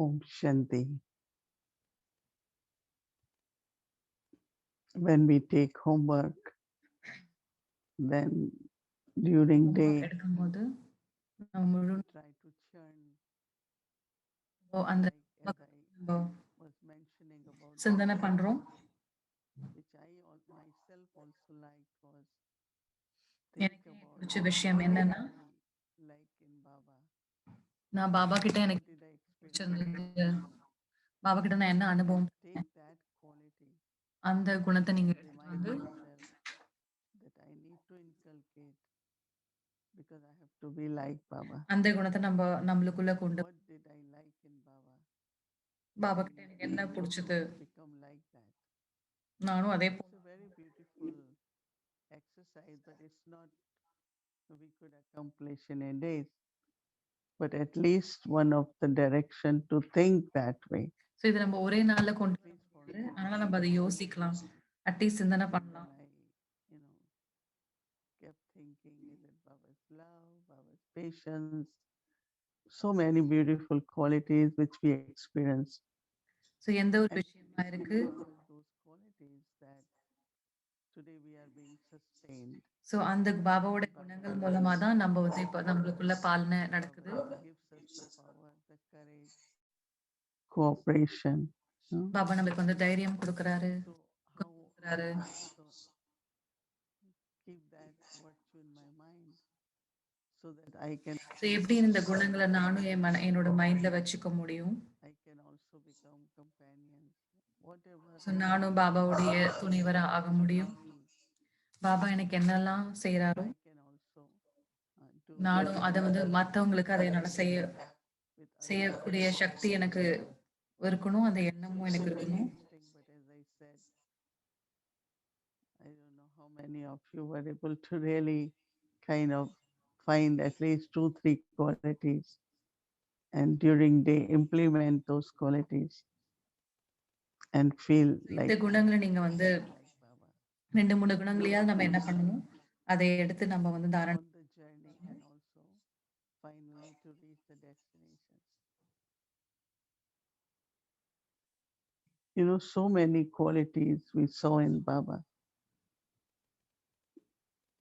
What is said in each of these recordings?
Om Shanti. When we take homework, then during day, எடுக்கும்போது நம்ம முழு we try to churn, அந்த like as I was mentioning about சிந்தனை பண்றோம். which I myself also liked was think எனக்கு about பிடிச்ச விஷயம் என்னன்னா, like in Baba. நான் பாபா கிட்ட What எனக்கு did I experience in பிடிச்சிருந்தது, Baba? பாபா கிட்ட நான் என்ன அனுபவம் Take that quality அந்த குணத்தை நீங்க and எடுத்துட்டு remind வந்து myself that I need to inculcate because I have to be like Baba. அந்த குணத்தை நம்மளுக்குள்ள கொண்டு What did I like in Baba? Baba I கிட்ட need எனக்கு என்ன பிடிச்சது, to become like that. நானும் அதே It's a very beautiful exercise, but it's not we could accomplish in a day. But at least one of the direction to think that way. So இதை நம்ம ஒரே நாள்ல கொண்டு At வர least for முடியாது. me. அதனால நம்ம அதை யோசிக்கலாம், அட்லீஸ்ட் சிந்தனை And பண்ணலாம். then I, kept thinking, is it Baba's love, Baba's patience, so many beautiful qualities which we experience. So எந்த ஒரு And விஷயமா it's இருக்கு, because of those qualities that today we are being sustained. So அந்த பாபாவோட Baba குணங்கள் மூலமா தான் நம்ம வந்து இப்போ நம்மளுக்குள்ள பாலனை நடக்குது. Baba gives us the power, the courage, cooperation. Baba நம்மளுக்கு வந்து தைரியம் கொடுக்குறாரு, So how கொடுக்குறாரு. I also keep that virtue in my mind so that I can so எப்படி இந்த குணங்களை நானும் என்னோட மைண்ட்ல வச்சுக்க முடியும். also become companions. Whatever so நானும் பாபாவுடைய துணைவரா ஆக முடியும். பாபா எனக்கு என்னெல்லாம் செய்யறாரோ I can also do நானும் அதை வந்து மற்றவங்களுக்கு அதை என்னால with others. செய்யக்கூடிய சக்தி எனக்கு இருக்கணும், அந்த எண்ணமும் எனக்கு இருக்கணும். But as I said, I don't know how many of you were able to really kind of find at least 2-3 qualities and during day implement those qualities and feel இந்த like குணங்களை நீங்க வந்து Baba 2-3 குணங்களையாவது நம்ம என்ன பண்ணணும், அதை எடுத்து நம்ம வந்து தாரணை on the journey and also finally to reach the destination. So many qualities we saw in Baba.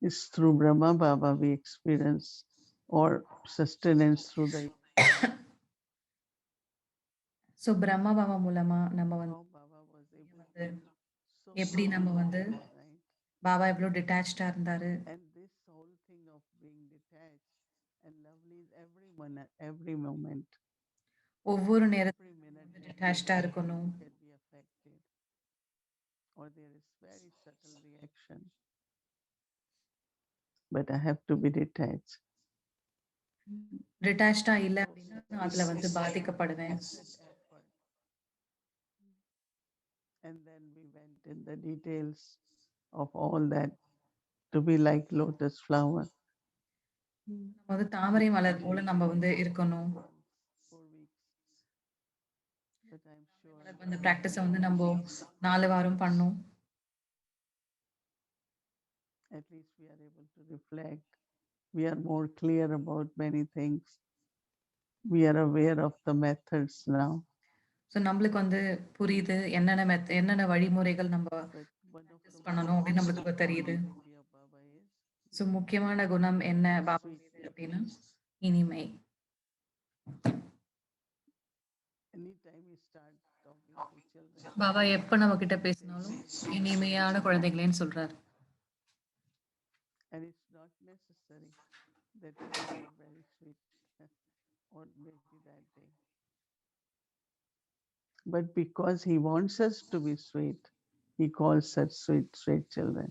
It's through Brahma Baba we experience or sustenance through the so Brahma Baba மூலமா நம்ம வந்து how Baba was able to so எப்படி நம்ம வந்து right? Baba எவ்வளோ டிட்டாச்சா இருந்தாரு. And this whole thing of being detached and lovely is every moment. ஒவ்வொரு Every நேரத்திலும் minute டிட்டாச்சா இருக்கணும். can be affected, or there is very subtle reaction. But I have to be detached. டிட்டாச்சா இல்லை அப்படின்னா நான் அதுல வந்து பாதிக்கப்படுவேன். Effort. And then we went in the details of all that to be like lotus flower. நம்ம வந்து தாமரை மலர் போல நம்ம வந்து இருக்கணும். 4 weeks. But I'm sure அந்த பிராக்டிஸை வந்து நம்ம 4 வாரம் பண்ணோம். at least we are able to reflect. We are more clear about many things. We are aware of the methods now. So நம்மளுக்கு வந்து புரியுது என்னென்ன வழிமுறைகள் நம்ம But one of the பண்ணணும் அப்படின்னு நம்மளுக்கு இப்போ தெரியுது. quality of Baba is so முக்கியமான குணம் என்ன பாபா அப்படின்னா இனிமை. anytime we start talking to children, Baba எப்ப நம்ம கிட்ட பேசினாலும் இனிமையான குழந்தைகளேன்னு சொல்றாரு. and it's not necessary that we are very sweet or maybe that day. But because he wants us to be sweet, he calls us sweet children.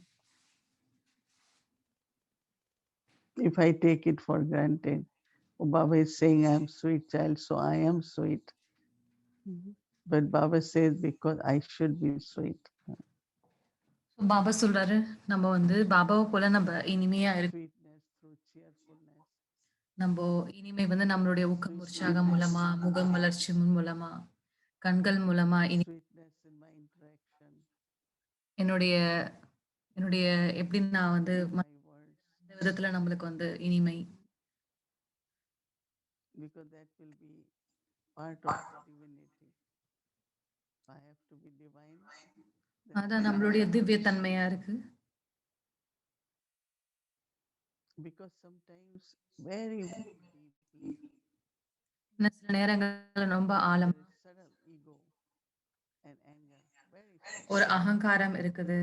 If I take it for granted, oh, Baba is saying I am sweet child, so I am sweet. But Baba says because I should be sweet. Baba சொல்றாரு நம்ம வந்து பாபாவை போல நம்ம இனிமையா இருக்கு. Sweetness through cheerfulness. நம்ம இனிமை வந்து நம்மளுடைய ஊக்கம் உற்சாகம் மூலமா, முகம் வளர்ச்சி மூலமா, கண்கள் மூலமா Sweetness in my interaction. என்னுடைய என்னுடைய எப்படி நான் வந்து My words. இந்த விதத்துல நம்மளுக்கு வந்து இனிமை. Because that will be part of the divinity. I have to be divine, then அதான் whatever நம்மளுடைய I do, திவ்ய தன்மையா இருக்கு. because sometimes very, very deeply ஆனா சில நேரங்கள்ல ரொம்ப there ஆழமா is subtle ego and anger, very ஒரு subtle, அகங்காரம் இருக்குது.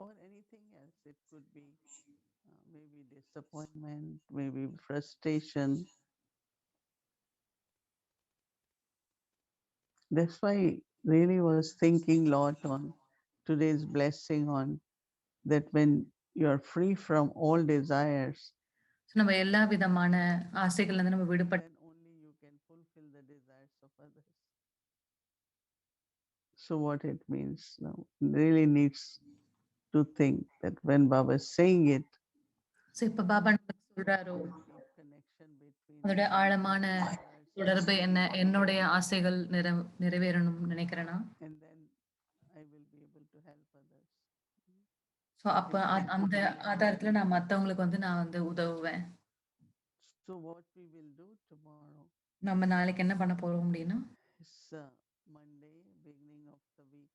or anything else. It could be maybe disappointment, maybe frustration. That's why really was thinking a lot on today's blessing on that when you're free from all desires, so நம்ம எல்லா விதமான ஆசைகள்லேருந்து நம்ம விடுபட்டு then only you can fulfill the desires of others. So what it means now really needs to think that when Baba is saying it, so இப்ப பாபா நமக்கு சொல்றாரோ, that deep connection between அதோட ஆழமான desires and தொடர்பு என்ன? desires, என்னுடைய ஆசைகள் நிறைவேறணும்னு நினைக்கிறேனா? and then I will be able to help others. So அப்ப It could be அந்த like that. ஆதாரத்துல நான் மத்தவங்களுக்கு வந்து நான் வந்து உதவுவேன். So what we will do tomorrow நம்ம நாளைக்கு என்ன பண்ண போறோம் அப்படின்னா, is Monday, beginning of the week,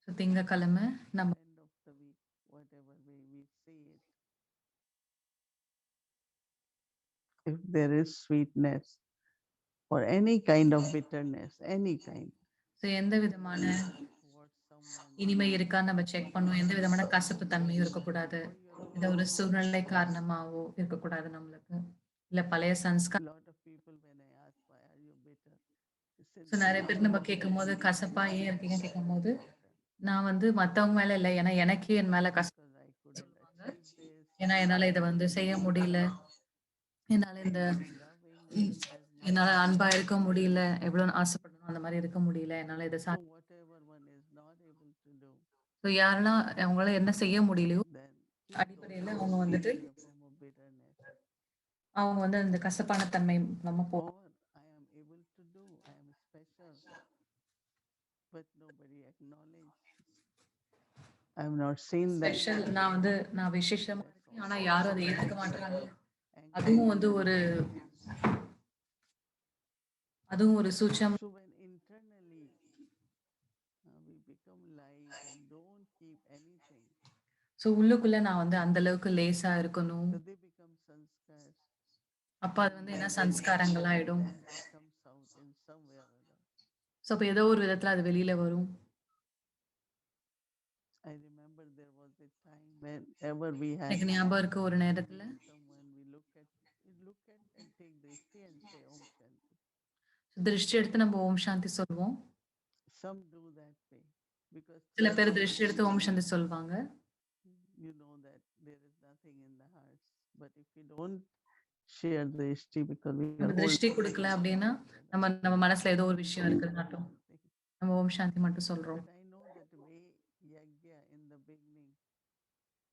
so திங்கட்கிழமை நம்ம end of the week, whatever way we see it. If there is sweetness or any kind of bitterness, any kind, so எந்த விதமான towards someone, இனிமை இருக்கான்னு நம்ம செக் maybe பண்ணுவோம். எந்த your விதமான spouse கசப்பு தன்மையும் இருக்கக்கூடாது. or your இந்த ஒரு parents. சூழ்நிலை காரணமாவோ இருக்கக்கூடாது நம்மளுக்கு. இல்ல பழைய A சன்ஸ்காரம். lot of people, when I ask why are you bitter, they say so no, நெறைய I பேர் am நம்ம bitter கேட்கும்போது, கசப்பா because ஏன் of இருக்கீங்கன்னு myself கேட்கும்போது, bitter, நான் வந்து மத்தவங்க மேல இல்ல. ஏன்னா எனக்கே என் மேல கசப்பு because I couldn't சொல்லுவாங்க. achieve this, ஏன்னா என்னால இத வந்து செய்ய முடியல. என்னால இந்த be loving ம் as much என்னால as I அன்பா இருக்க want. முடியல. எவ்வளோ ஆசைப்படணும் அந்த மாரி இருக்க முடியல. என்னால இத So whatever one is not able to do, so யாரெல்லாம் அவங்களால என்ன செய்ய முடியலையோ, then those அடிப்படையில things அவங்க come வந்துட்டு in the form of bitterness. அவங்க வந்து அந்த கசப்பான தன்மை நம்ம Or I am able to do, I am special, but nobody acknowledges. I have not seen that. Special நான் விசேஷமா That's இருக்கேன். ஆனா also யாரும் அத very ஏத்துக்க மாட்றாங்க. anger அதுவும் வந்து ஒரு management skills. அதுவும் ஒரு சூட்சம். So when internally we become light and don't keep anything, so உள்ளுக்குள்ள நான் வந்து அந்த அளவுக்கு லேசா இருக்கணும். so they become sanskars. அப்ப அது Then வந்து என்ன naturally, சன்ஸ்காரங்கள் ஆயிடும். then it comes out in some way or other. So அப்ப ஏதோ ஒரு விதத்துல அது வெளியில வரும். I remember there was a time whenever we had எனக்கு ஞாபகம் இருக்கு ஒரு to நேரத்துல meet someone, we look at and take drishti and say Om Shanti. திருஷ்டி எடுத்து நம்ம ஓம் சாந்தி சொல்லுவோம். Some do that way because சில through பேர் that திருஷ்டி எடுத்து ஓம் சாந்தி சொல்லுவாங்க. you know that there is nothing in the hearts. But if we don't share the drishti because we are நம்ம holding திருஷ்டி குடுக்கல something அப்படின்னா, inside நம்ம us, நம்ம மனசுல ஏதோ ஒரு we விஷயம் don't say இருக்குதுனாட்டும். anything. நம்ம ஓம் சாந்தி மட்டும் சொல்றோம். But I know that way yagya in the beginning,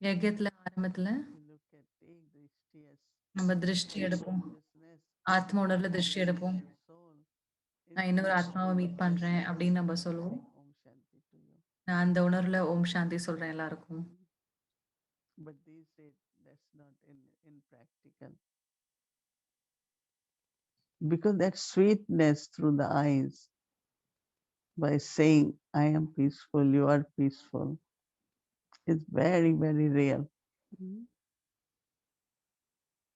யஜ்யத்துல ஆரம்பத்துல we look at take drishti as நம்ம திருஷ்டி some எடுப்போம். consciousness. ஆத்ம உணர்வுல I திருஷ்டி meet எடுப்போம். another soul. In நான் that இன்னொரு ஆத்மாவை மீட் consciousness, பண்றேன் அப்படின்னு நம்ம I சொல்லுவோம். say Om Shanti to you. நான் அந்த உணர்வுல ஓம் சாந்தி சொல்றேன் எல்லாருக்கும். But these days, that's not in practical. Because that sweetness through the eyes, by saying, I am peaceful, you are peaceful, is very, very real.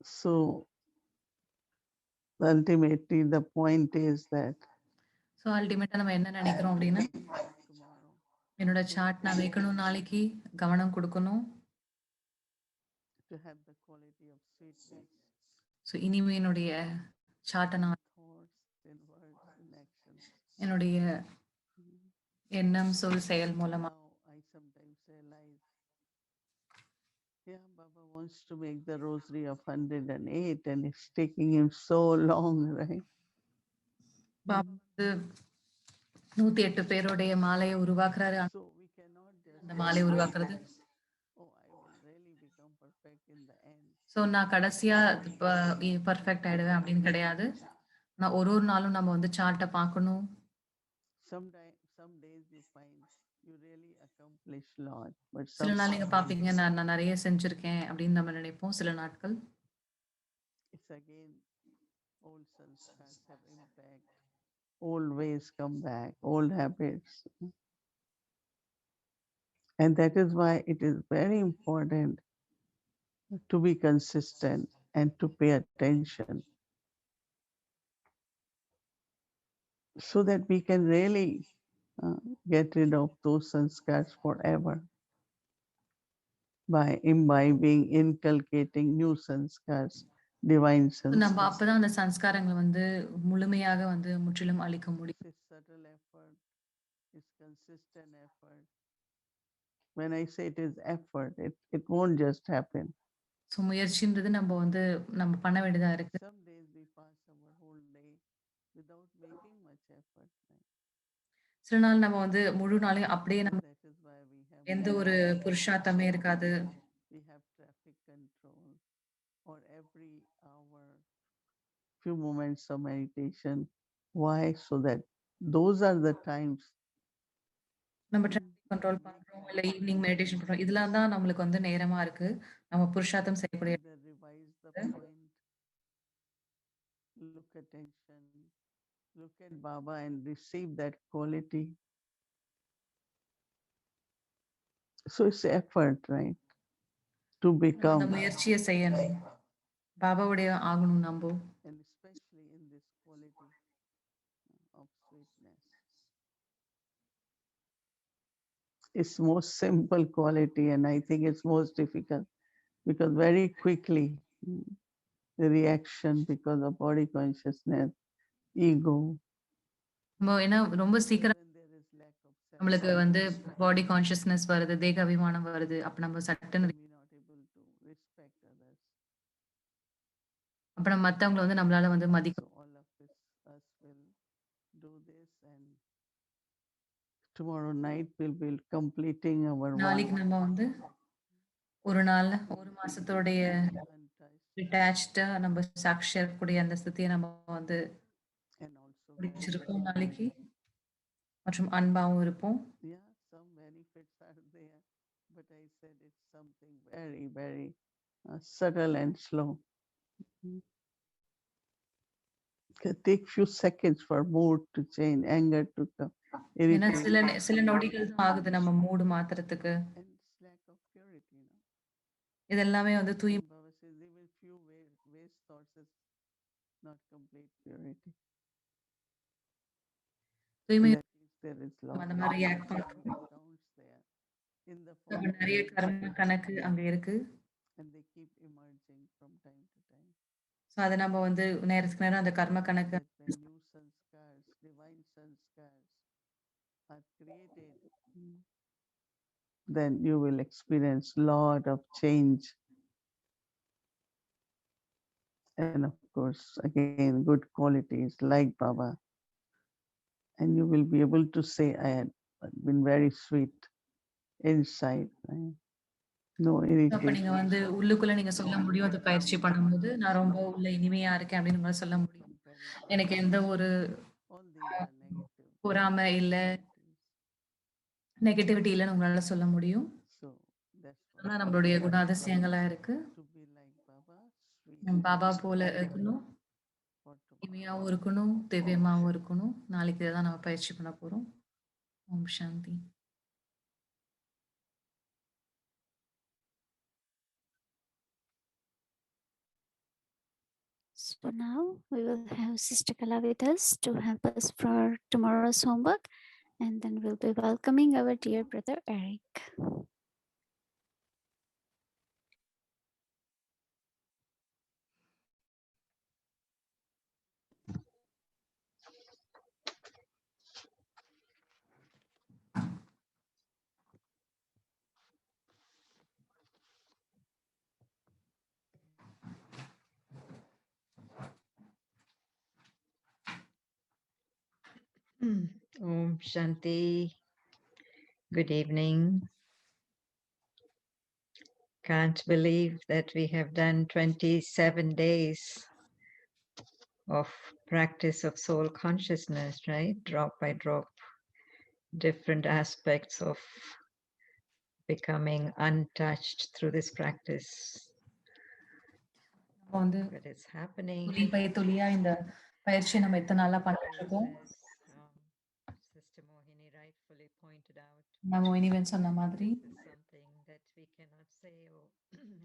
So ultimately, the point is that so அல்டிமேட்டா நம்ம என்ன நினைக்கிறோம் அப்படின்னா, chart tomorrow என்னோட chart நான் வைக்கணும் நாளைக்கு, கவனம் குடுக்கணும். to have the quality of sweetness so இனிமேனுடைய சார்ட்டை in நான் thoughts, in words, in actions. என்னுடைய எண்ணம், சொல், செயல் மூலமா Now I sometimes realize, yeah, Baba wants to make the rosary of 108 and it's taking him so long, right? Baba வந்து 108 பேருடைய மாலையை உருவாக்குறாரு. So we cannot just அந்த say, மாலையை உருவாக்குறது. oh, I will really become perfect in the end. So நான் கடைசியா perfect ஆயிடுவேன் அப்படின்னு கிடையாது. நான் ஒரு ஒரு நாளும் நம்ம வந்து சார்ட்டை பார்க்கணும். Some days you find you really accomplish a lot, but சில some நாள் நீங்க பார்ப்பீங்க, நான் நிறைய செஞ்சிருக்கேன் அப்படின்னு நம்ம நினைப்போம். சில நாட்கள் it's again old sanskars have impact, old ways come back, old habits. And that is why it is very important to be consistent and to pay attention so that we can really uh, get rid of those sanskars forever by imbibing, inculcating new sanskars, divine நம்ம sanskars. அப்பதான் அந்த சம்ஸ்காரங்கள வந்து முழுமையாக வந்து முற்றிலும் அழிக்க முடியும். It's a subtle effort, it's consistent effort. When I say it is effort, it won't just happen. So முயற்சின்றது நம்ம பண்ண வேண்டியதா Like இருக்கு. some days we pass our whole day without making much effort. Right? சில நாள் நம்ம வந்து முழு நாளையும் அப்படியே So நம்ம that is why we have எந்த ஒரு movement, புருஷார்த்தமே இருக்காது. we have traffic control, or every hour, few moments of meditation. Why? So that those are the times நம்ம mm, traffic to control make பண்றோம், இல்ல effort, ஈவினிங் மெடிடேஷன் பண்றோம். இதெல்லாம் தான் நம்மளுக்கு வந்து நேரமா இருக்கு. நம்ம புருஷார்த்தம் செய்யக்கூடிய either revise the point, look attention, look at Baba and receive that quality. So it's effort, right? To நம்ம அந்த become, முயற்சிய செய்யணும். பாபாவுடைய ஆகணும் நம்ப. and especially in this quality of sweetness. It's most simple quality, and I think it's most difficult because very quickly the reaction because of body consciousness, ego, நம்ம ஏன்னா ரொம்ப and சீக்கிரம் when there is lack of நம்மளுக்கு வந்து self-respect, பாடி consciousness வருது, தேக அபிமானம் வருது. அப்ப நம்ம சட்டுன்னு then we're not able to respect others. அப்ப நம்ம மத்தவங்கள வந்து நம்மளால வந்து மதிக்க So all of us will do this, and tomorrow night we'll be completing our நாளைக்கு one நம்ம வந்து ஒரு நாள்ல ஒரு month மாசத்தோடைய untouched, டிட்டாச்டா நம்ம சாட்சியா இருக்கக்கூடிய அந்த ஸ்திதியை நம்ம வந்து and also very முடிச்சிருப்போம் நாளைக்கு. loving. மற்றும் அன்பாவும் இருப்போம். Yeah, some benefits are there, but I said it's something very, very subtle and slow. Mm. Can take few seconds for mood to change, anger to come, ஏன்னா irritation, சில நொடிகள் தான் ஆகுது நம்ம மூடு மாத்துறதுக்கு. and it's lack of purity. இது எல்லாமே வந்து And Baba says even few waste thoughts is not complete purity. தூய்மை And that means there is lot அந்த of மாதிரி ரியாக்ட் karmic பண்றோம். accounts there in the அப்ப form of நிறைய கர்ம sanskars, கணக்கு அங்க இருக்கு. and they keep emerging from time to time. So அத நம்ம வந்து நேரத்துக்கு நேரம் அந்த கர்ம Baba கணக்கு said when new sanskars, divine sanskars are created, then you will experience lot of change. And of course, again, good qualities like Baba. And you will be able to say, I had been very sweet inside, right? No அப்ப நீங்க irritation, வந்து உள்ளுக்குள்ள நீங்க சொல்ல முடியும். அத பயிற்சி no பண்ணும்போது, நான் ரொம்ப competition, உள்ள இனிமையா இருக்கேன் அப்படின்னு உங்களால சொல்ல no முடியும். comparison. எனக்கு எந்த ஒரு All these are negative பொறாமை இல்ல, qualities. நெகட்டிவிட்டி இல்லன்னு உங்களால சொல்ல முடியும். So that's what ஆனா we நம்மளுடைய say, குணாதிசயங்களா இருக்கு. to be like Baba, sweet நம்ம பாபா and போல sweet இருக்கணும். for tomorrow. இனிமையாவும் இருக்கணும், திவ்யமாவும் இருக்கணும். நாளைக்கு இத தான் நம்ம பயிற்சி பண்ண போறோம். ஓம் சாந்தி. So now we will have Sister Kala with us to help us for tomorrow's homework, and then we'll be welcoming our dear brother Eric. Om Shanti. Good evening. Can't believe that we have done 27 days of practice of soul consciousness, right? Drop by drop, different aspects of becoming untouched through this practice. வந்து but it's happening. துளி by துளியா இந்த பயிற்சியை நம்ம எத்தனை நாளா பண்ணிட்டு Because இருக்கோம். as Sister Mohini rightfully pointed out, நம்ம இனிவன் சொன்ன மாதிரி this is something that we cannot say, oh,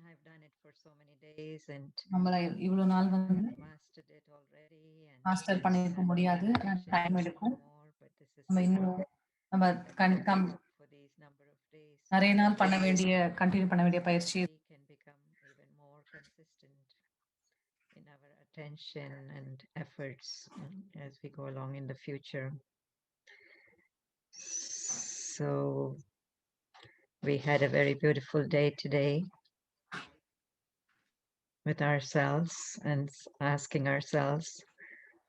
I've done it for so many days and நம்மள இவ்வளவு நாள் வந்து I've mastered it already and master I பண்ணியிருக்க don't முடியாது, need to change டைம் எடுக்கும். anymore. But this is நம்ம இன்னும் நம்ம for these number of days நிறைய நாள் பண்ண வேண்டிய கண்டினியூ பண்ண வேண்டிய பயிற்சி. we can become even more consistent in our attention and efforts as we go along in the future. So we had a very beautiful day today with ourselves and asking ourselves,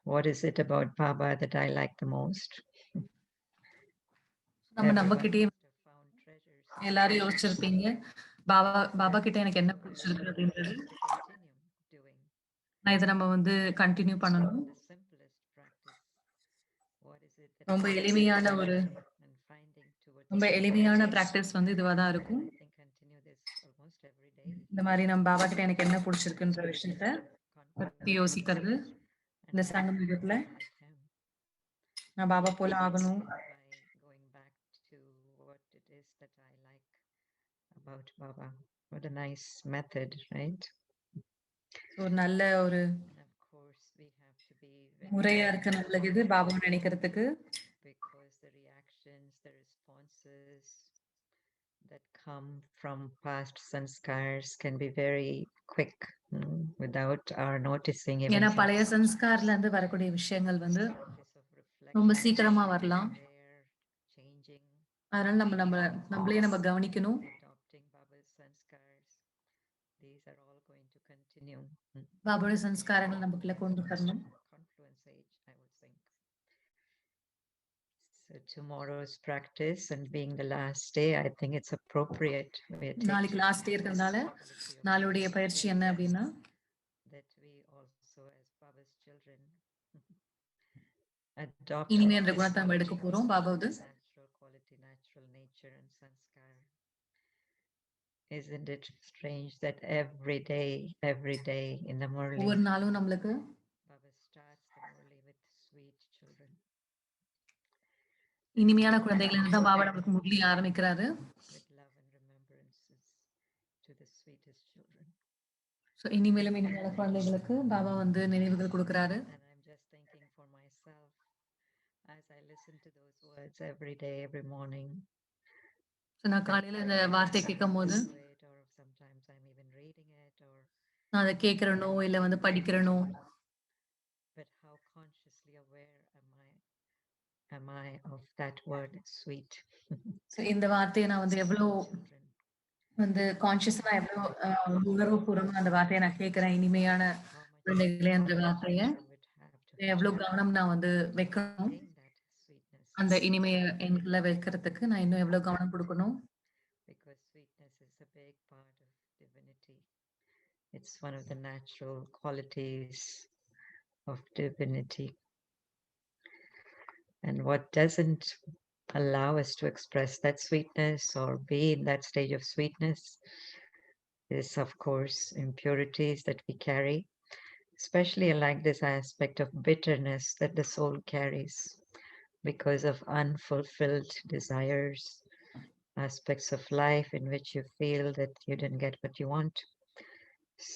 what is it about Baba that I like the most? நம்ம நம்ம Everyone கிட்டயே must have found treasures. எல்லாரும் யோசிச்சிருப்பீங்க, பாபா கிட்ட எனக்கு என்ன So I பிடிச்சிருக்கு would அப்படின்றது. like to continue doing நான் இதை நம்ம வந்து கண்டினியூ பண்ணணும். the simplest practice. What is it that ரொம்ப I like எளிமையான ஒரு and finding towards ரொம்ப எளிமையான பிராக்டிஸ் வந்து இதுவா தான் இருக்கும். I think continue this almost every day. இந்த மாதிரி நம்ம பாபா கிட்ட எனக்கு என்ன பிடிச்சிருக்குன்ற விஷயத்த பத்தி யோசிக்கிறது. இந்த சங்கம் யுகத்துல Like him. நான் பாபா போல ஆகணும். By going back to what it is that I like about Baba. What a nice method, right? ஒரு நல்ல ஒரு And of course, we have to be முறையா இருக்கு நம்மளுக்கு இது பாபாவை நினைக்கிறதுக்கு. because the reactions, the responses that come from past sanskars can be very quick without our noticing. Even ஏன்னா பழைய சன்ஸ்கார்ல இருந்து வரக்கூடிய விஷயங்கள் வந்து ரொம்ப சீக்கிரமா வரலாம். changing, அதனால நம்மளே நம்ம கவனிக்கணும். adopting Baba's sanskars. These are all going to continue. பாபாவுடைய சன்ஸ்காரங்கள் நமக்குள்ள கொண்டு வரணும். Confluence age, I would think. So tomorrow's practice and being the last day, I think it's appropriate. நாளைக்கு லாஸ்ட் டே இருக்கிறதுனால நாளுடைய பயிற்சி என்ன அப்படின்னா that we also as Baba's children adopt இனிமே என்ற குணத்தை நம்ம எடுக்க போறோம். பாபாவது natural quality, natural nature and sanskar. Isn't it strange that every day in the Murli, ஒவ்வொரு நாளும் நம்மளுக்கு Baba starts the Murli with sweet children. இனிமையான குழந்தைகள் தான் பாபா நமக்கு முரளி ஆரம்பிக்கிறாரு. With love and remembrances to the sweetest children. So இனிமேலும் இனிமையான குழந்தைகளுக்கு பாபா வந்து நினைவுகள் கொடுக்கிறாரு. And I'm just thinking for myself as I listen to those words every day, every morning. So நான் காலையில இந்த வார்த்தை கேட்கும்போது Or sometimes I'm even reading it or நான் அதை கேட்கிறனோ இல்ல வந்து படிக்கிறனோ. But how consciously aware am I of that word sweet? So இந்த வார்த்தையை நான் வந்து எவ்வளவு வந்து கான்சியஸா எவ்வளவு உணர்வுபூர்வமா அந்த வார்த்தையை நான் கேட்கிறேன். இனிமையான குழந்தைகளே அந்த வார்த்தையை எவ்வளவு கவனம் நான் வந்து வைக்கணும். அந்த இனிமைய என்ல வைக்கிறதுக்கு நான் இன்னும் எவ்வளவு கவனம் கொடுக்கணும். Because sweetness is a big part of divinity. It's one of the natural qualities of divinity. And what doesn't allow us to express that sweetness or be in that stage of sweetness is, of course, impurities that we carry. Especially I like this aspect of bitterness that the soul carries because of unfulfilled desires, aspects of life in which you feel that you didn't get what you want.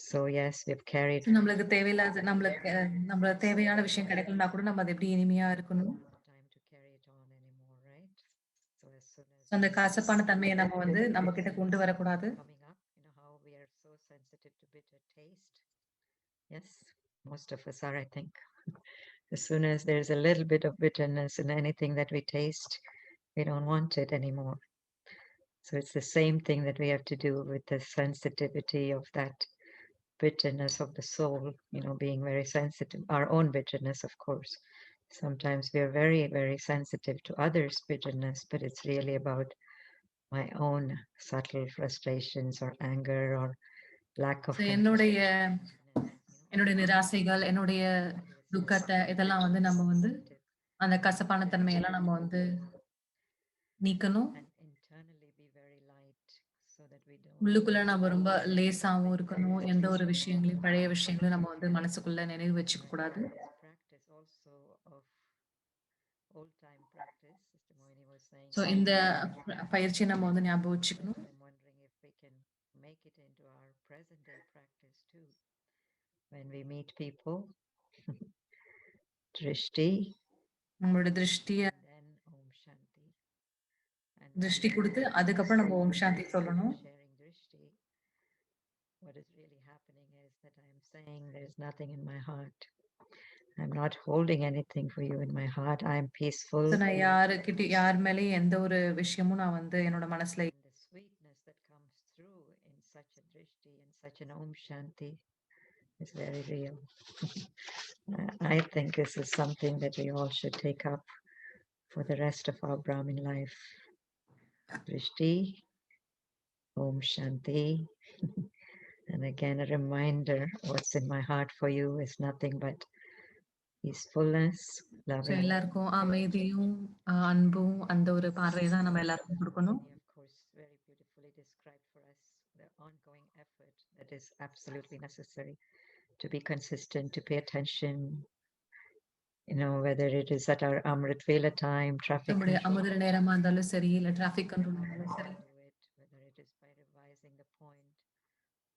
So yes, we've carried. நம்மளுக்கு தேவையில்லாத நம்மள தேவையான விஷயம் கிடைக்கலனா கூட நம்ம அது எப்படி இனிமையா இருக்கணும். அந்த கசப்பான தன்மையை நம்ம வந்து நம்ம கிட்ட கொண்டு வரக்கூடாது. Yes, most of us are, I think. As soon as there's a little bit of bitterness in anything that we taste, we don't want it anymore. So it's the same thing that we have to do with the sensitivity of that bitterness of the soul, being very sensitive, our own bitterness, of course. Sometimes we are very, very sensitive to others' bitterness, but it's really about my own subtle frustrations or anger or lack of என்னுடைய நிராசைகள், என்னுடைய துக்கத்தை இதெல்லாம் வந்து நம்ம வந்து அந்த கசப்பான தன்மையெல்லாம் நம்ம வந்து நீக்கணும். internally be very light, so that we don't உள்ளுக்குள்ள நம்ம ரொம்ப லேசாவும் இருக்கணும். எந்த ஒரு விஷயங்களையும், பழைய விஷயங்களையும் நம்ம வந்து மனசுக்குள்ள நினைவு வச்சுக்க கூடாது. practice also of old time practice. Sister Moini was saying. So இந்த பயிற்சியை நம்ம வந்து ஞாபகம் வச்சுக்கணும். I'm wondering if we can make it into our present day practice too. When we meet people, Drishti, நம்மளோட திருஷ்டிய and then Om Shanti. And திருஷ்டி கொடுத்து அதுக்கப்புறம் நம்ம ஓம் சாந்தி சொல்லணும். sharing Drishti, what is really happening is that I'm saying there's nothing in my heart. I'm not holding anything for you in my heart. I'm peaceful. So நான் யார் மேலேயும் எந்த ஒரு விஷயமும் நான் வந்து என்னோட மனசுல And the sweetness that comes through in such a drishti and such an Om Shanti is very real. I think this is something that we all should take up for the rest of our Brahmin life. Drishti, Om Shanti. And again, a reminder, what's in my heart for you is nothing but peacefulness, so loving. எல்லாருக்கும் அமைதியும் அன்பும் அந்த ஒரு பார்வையை தான் நம்ம எல்லாருக்கும் கொடுக்கணும். Of course, very beautifully described for us the ongoing effort that is absolutely necessary to be consistent, to pay attention, whether it is at our Amrit Vela time, traffic நம்முடைய control, அமுதிர நேரமா இருந்தாலும் சரி, இல்ல டிராபிக் கண்ட்ரோல் இருந்தாலும் சரி, whether it is by revising the point,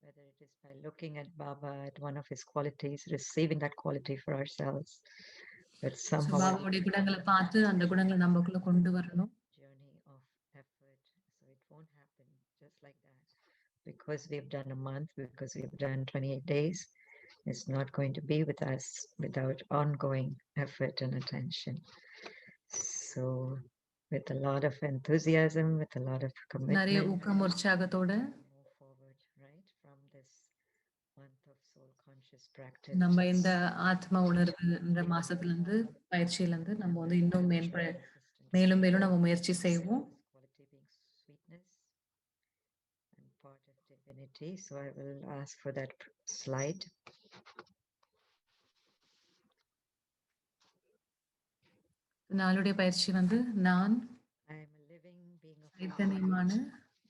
whether it is by looking at Baba at one of his qualities, receiving that quality for ourselves, but somehow பாபாவுடைய குணங்களை பார்த்து அந்த குணங்களை நமக்குள்ள கொண்டு வரணும். journey of effort. So it won't happen just like that. Because we've done a month, because we've done 28 days, it's not going to be with us without ongoing effort and attention. So with a lot of enthusiasm, with a lot of நிறைய commitment, ஊக்கம் உற்சாகத்தோட move forward, right, from this month of soul conscious practice. நம்ம இந்த ஆத்ம உணர்வு இந்த மாசத்துல இருந்து பயிற்சியில இருந்து நம்ம வந்து இன்னும் மேலும் மேலும் நம்ம முயற்சி செய்வோம். Quality being sweetness and part of divinity. So I will ask for that slide. நாளுடைய பயிற்சி வந்து நான் I am a living being of சைத்தன்யமான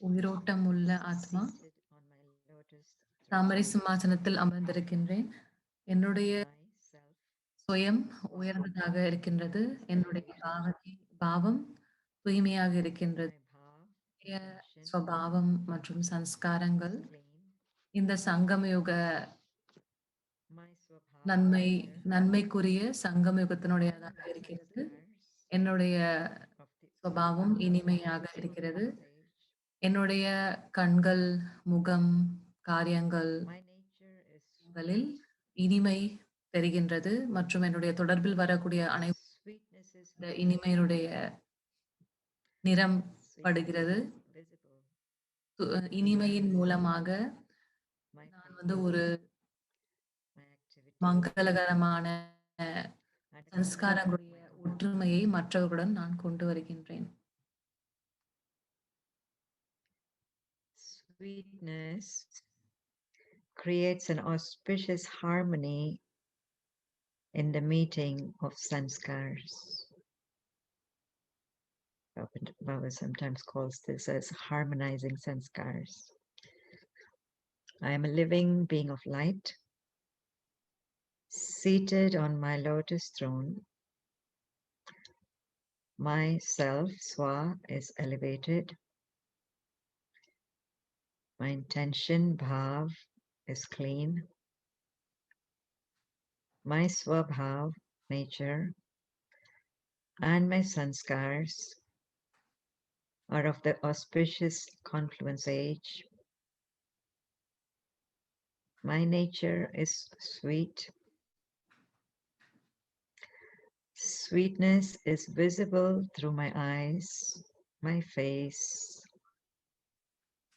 உயிரோட்டம் உள்ள ஆத்மா seated on my lotus தாமரை சிம்மாசனத்தில் அமர்ந்திருக்கின்றேன். என்னுடைய myself, சுயம் உயர்ந்ததாக இருக்கின்றது. என்னுடைய பாவம் தூய்மையாக இருக்கின்றது. my bhav, என்னுடைய ஸ்வபாவம் மற்றும் சன்ஸ்காரங்கள் clean, இந்த சங்கமயுக my swabhav, நன்மைக்குரிய சங்கமயுகத்தினுடையதாக இருக்கிறது. என்னுடைய of the சுபாவம் இனிமையாக இருக்கிறது. sage. என்னுடைய கண்கள், முகம், காரியங்கள் My nature is களில் இனிமை தெரிகின்றது மற்றும் என்னுடைய தொடர்பில் வரக்கூடிய sweetness is அனைத்து இனிமையினுடைய நிறம் படுகிறது. visible. இனிமையின் மூலமாக My நான் வந்து ஒரு my activity, மங்களகரமான சன்ஸ்காரங்களுடைய ஒற்றுமையை மற்றவர்களுடன் நான் கொண்டு வருகின்றேன். sweetness creates an auspicious harmony in the meeting of sanskars. Baba sometimes calls this as harmonizing sanskars. I am a living being of light, seated on my lotus throne. My self, Swa, is elevated. My intention, Bhav, is clean. My Swabhav, nature, and my sanskars are of the auspicious confluence age. My nature is sweet. Sweetness is visible through my eyes, my face,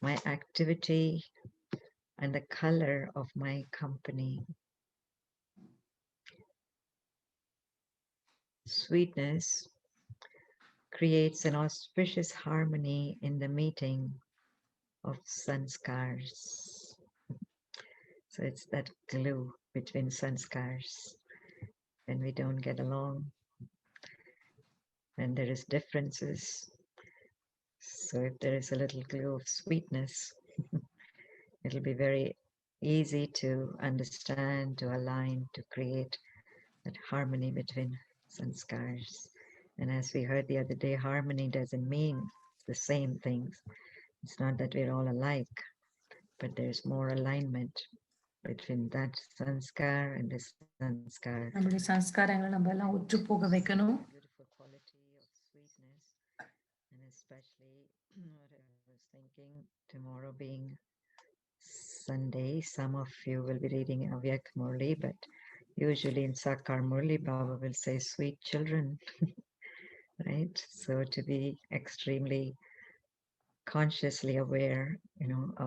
my activity, and the color of my company. Sweetness creates an auspicious harmony in the meeting of sanskars. So it's that glue between sanskars. When we don't get along, when there is differences, So if there is a little clue of sweetness, it'll be very easy to understand, to align, to create that harmony between sanskars. And as we heard the other day, harmony doesn't mean the same things. It's not that we're all alike, but there's more alignment between that sanskar and this sanskar. நம்மளுடைய சன்ஸ்காரங்களை நம்ம எல்லாம் ஒற்று போக வைக்கணும். Beautiful quality of sweetness, and especially what I was thinking, tomorrow being Sunday, some of you will be reading Avyak Murli, but usually in Sakar Murli, Baba will say sweet children, right? So to be extremely consciously aware,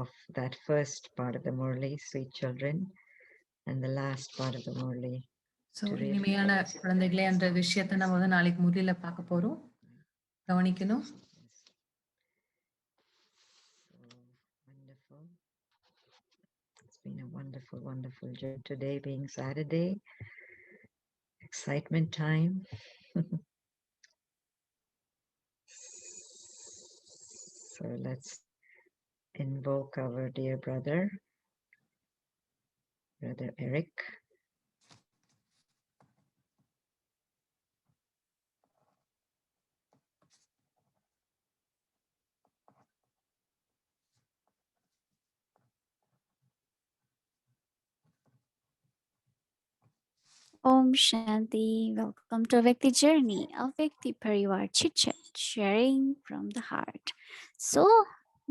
of that first part of the Murli, sweet children, and the last part of the Murli. So இனிமையான குழந்தைகளே அந்த விஷயத்தை நம்ம வந்து நாளைக்கு முறையில பார்க்க போறோம். கவனிக்கணும். So wonderful. It's been a wonderful, wonderful journey. Today being Saturday, excitement time. So let's invoke our dear brother Eric. Om Shanti. Welcome to Vyakti Journey, a Vyakti Parivar Chit Chat, sharing from the heart. So,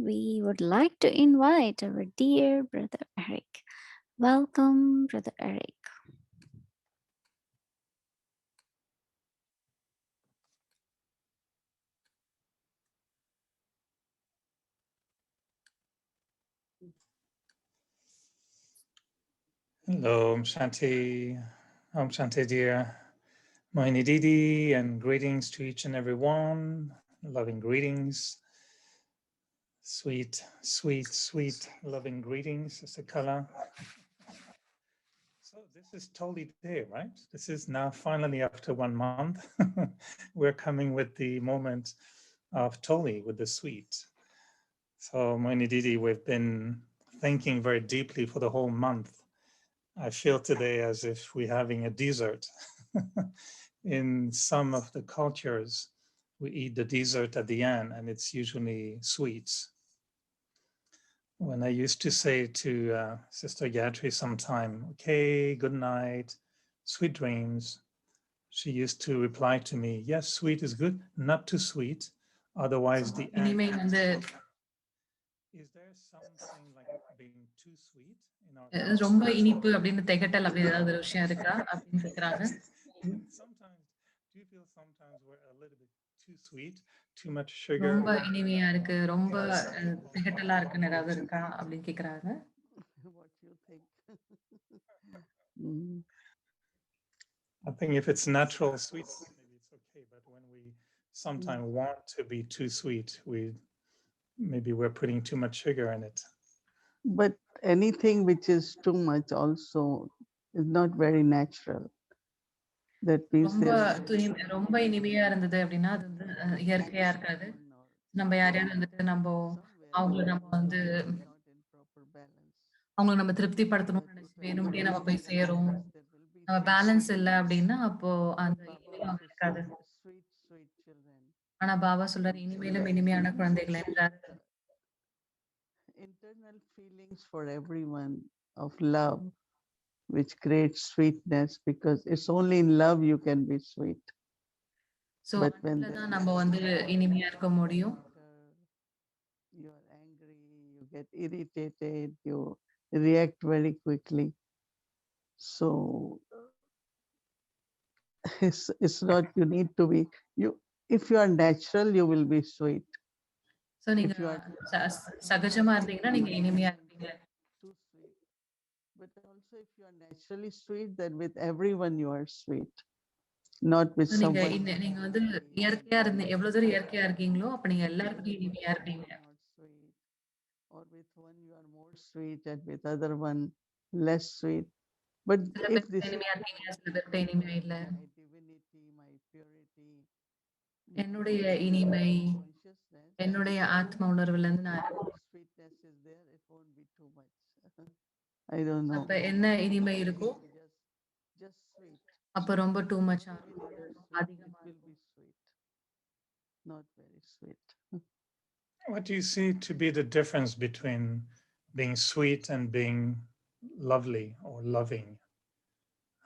we would like to invite our dear brother Eric. Welcome, brother Eric. Hello, Om Shanti. Om Shanti, dear Moini Didi, and greetings to each and every one. Loving greetings. Sweet, sweet, sweet, loving greetings, Sister Kala. So this is Toli Day, right? This is now finally after 1 month. We're coming with the moment of Toli, with the sweet. So Moini Didi, we've been thinking very deeply for the whole month. I feel today as if we're having a dessert. In some of the cultures, we eat the dessert at the end, and it's usually sweets. When I used to say to Sister Yatri sometime, okay, good night, sweet dreams, she used to reply to me, yes, sweet is good, not too sweet, otherwise the end. இனிமை வந்து Is there something like being too sweet in our ரொம்ப இனிப்பு அப்படின்னு திகட்டல் அப்படி ஏதாவது ஒரு விஷயம் இருக்கா அப்படின்னு கேக்குறாங்க. Sometimes, do you feel sometimes we're a little bit too sweet, too much sugar? ரொம்ப இனிமையா இருக்கு, ரொம்ப திகட்டலா இருக்குன்னு ஏதாவது இருக்கா அப்படின்னு கேக்குறாங்க. What you think? Mm. I think if it's natural sweet, maybe it's okay. But when we sometimes want to be too sweet, maybe we're putting too much sugar in it. But anything which is too much also is not very natural. That means ரொம்ப இனிமையா இருந்தது அப்படின்னா அது வந்து இயற்கையா இருக்காது. நம்ம யாரையாவது வந்துட்டு அவங்கள நம்ம வந்து அவங்களை நம்ம திருப்திப்படுத்தணும்னு நினைச்சு வேணும்னே நம்ம போய் சேரும். நம்ம பேலன்ஸ் இல்லை அப்படின்னா அப்போ அந்த இனிமையும் இருக்காது. ஆனா பாபா சொல்றாரு இனிமேலும் இனிமையான குழந்தைகள் என்றார். Internal feelings for everyone of love, which creates sweetness, because it's only in love you can be sweet. So தான் நம்ம வந்து இனிமையா இருக்க முடியும். You are angry, you get irritated, you react very quickly. So it's not, you need to be, if you are natural, you will be sweet. So நீங்க சகஜமா இருந்தீங்கன்னா நீங்க இனிமையா இருப்பீங்க. But also if you are naturally sweet, then with everyone you are sweet, not with someone. நீங்க வந்து இயற்கையா எவ்வளவு தூரம் இயற்கையா இருக்கீங்களோ அப்ப நீங்க எல்லாருக்கிட்டையும் இனிமையா இருப்பீங்க. Or with one you are more sweet and with other one less sweet. But if this இனிமையா இருக்கீங்க, சில பேர்கிட்ட இனிமையா இல்ல. my divinity, my purity, என்னுடைய இனிமை, என்னுடைய ஆத்ம உணர்வுல இருந்து நான் sweetness is there, it won't be too much. I don't know. அப்ப என்ன இனிமை இருக்கோ Just sweet. அப்ப ரொம்ப too much Even if you are sweet, அதிகமா it will be sweet, not very sweet. What do you see to be the difference between being sweet and being lovely or loving?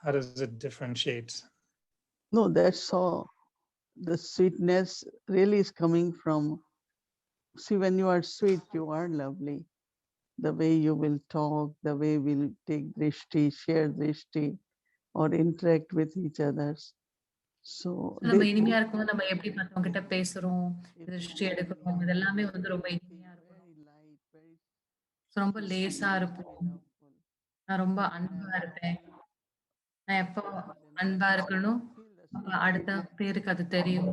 How does it differentiate? No, that's all. The sweetness really is coming from, see, when you are sweet, you are lovely. The way you will talk, the way we'll take drishti, share drishti, or interact with each others. So நம்ம இனிமையா இருக்கும்போது நம்ம எப்படி மத்தவங்க கிட்ட பேசுறோம், திருஷ்டி எடுக்கிறோம், இதெல்லாமே வந்து ரொம்ப இனிமையா இருக்கும். very light, very ரொம்ப லேசா இருப்போம். loveful. நான் ரொம்ப அன்பா இருப்பேன். நான் எப்போ அன்பா இருக்கணும், அப்ப அடுத்த பேருக்கு அது தெரியும்.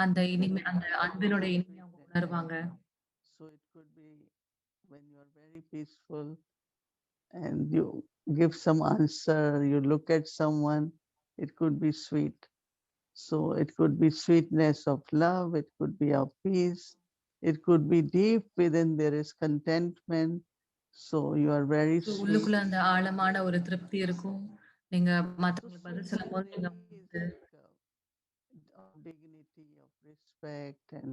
அந்த இனிமை, அந்த அன்பினுடைய இனிமை அவங்க உணர்வாங்க. So it could be when you are very peaceful and you give some answer, you look at someone, it could be sweet. So it could be sweetness of love, it could be of peace, it could be deep within there is contentment. So you are very So sweet. உள்ளுக்குள்ள அந்த ஆழமான ஒரு திருப்தி இருக்கும். நீங்க மத்தவங்களுக்கு பதில் Sweetness சொல்லும்போது நீங்க really is like of dignity, of respect, and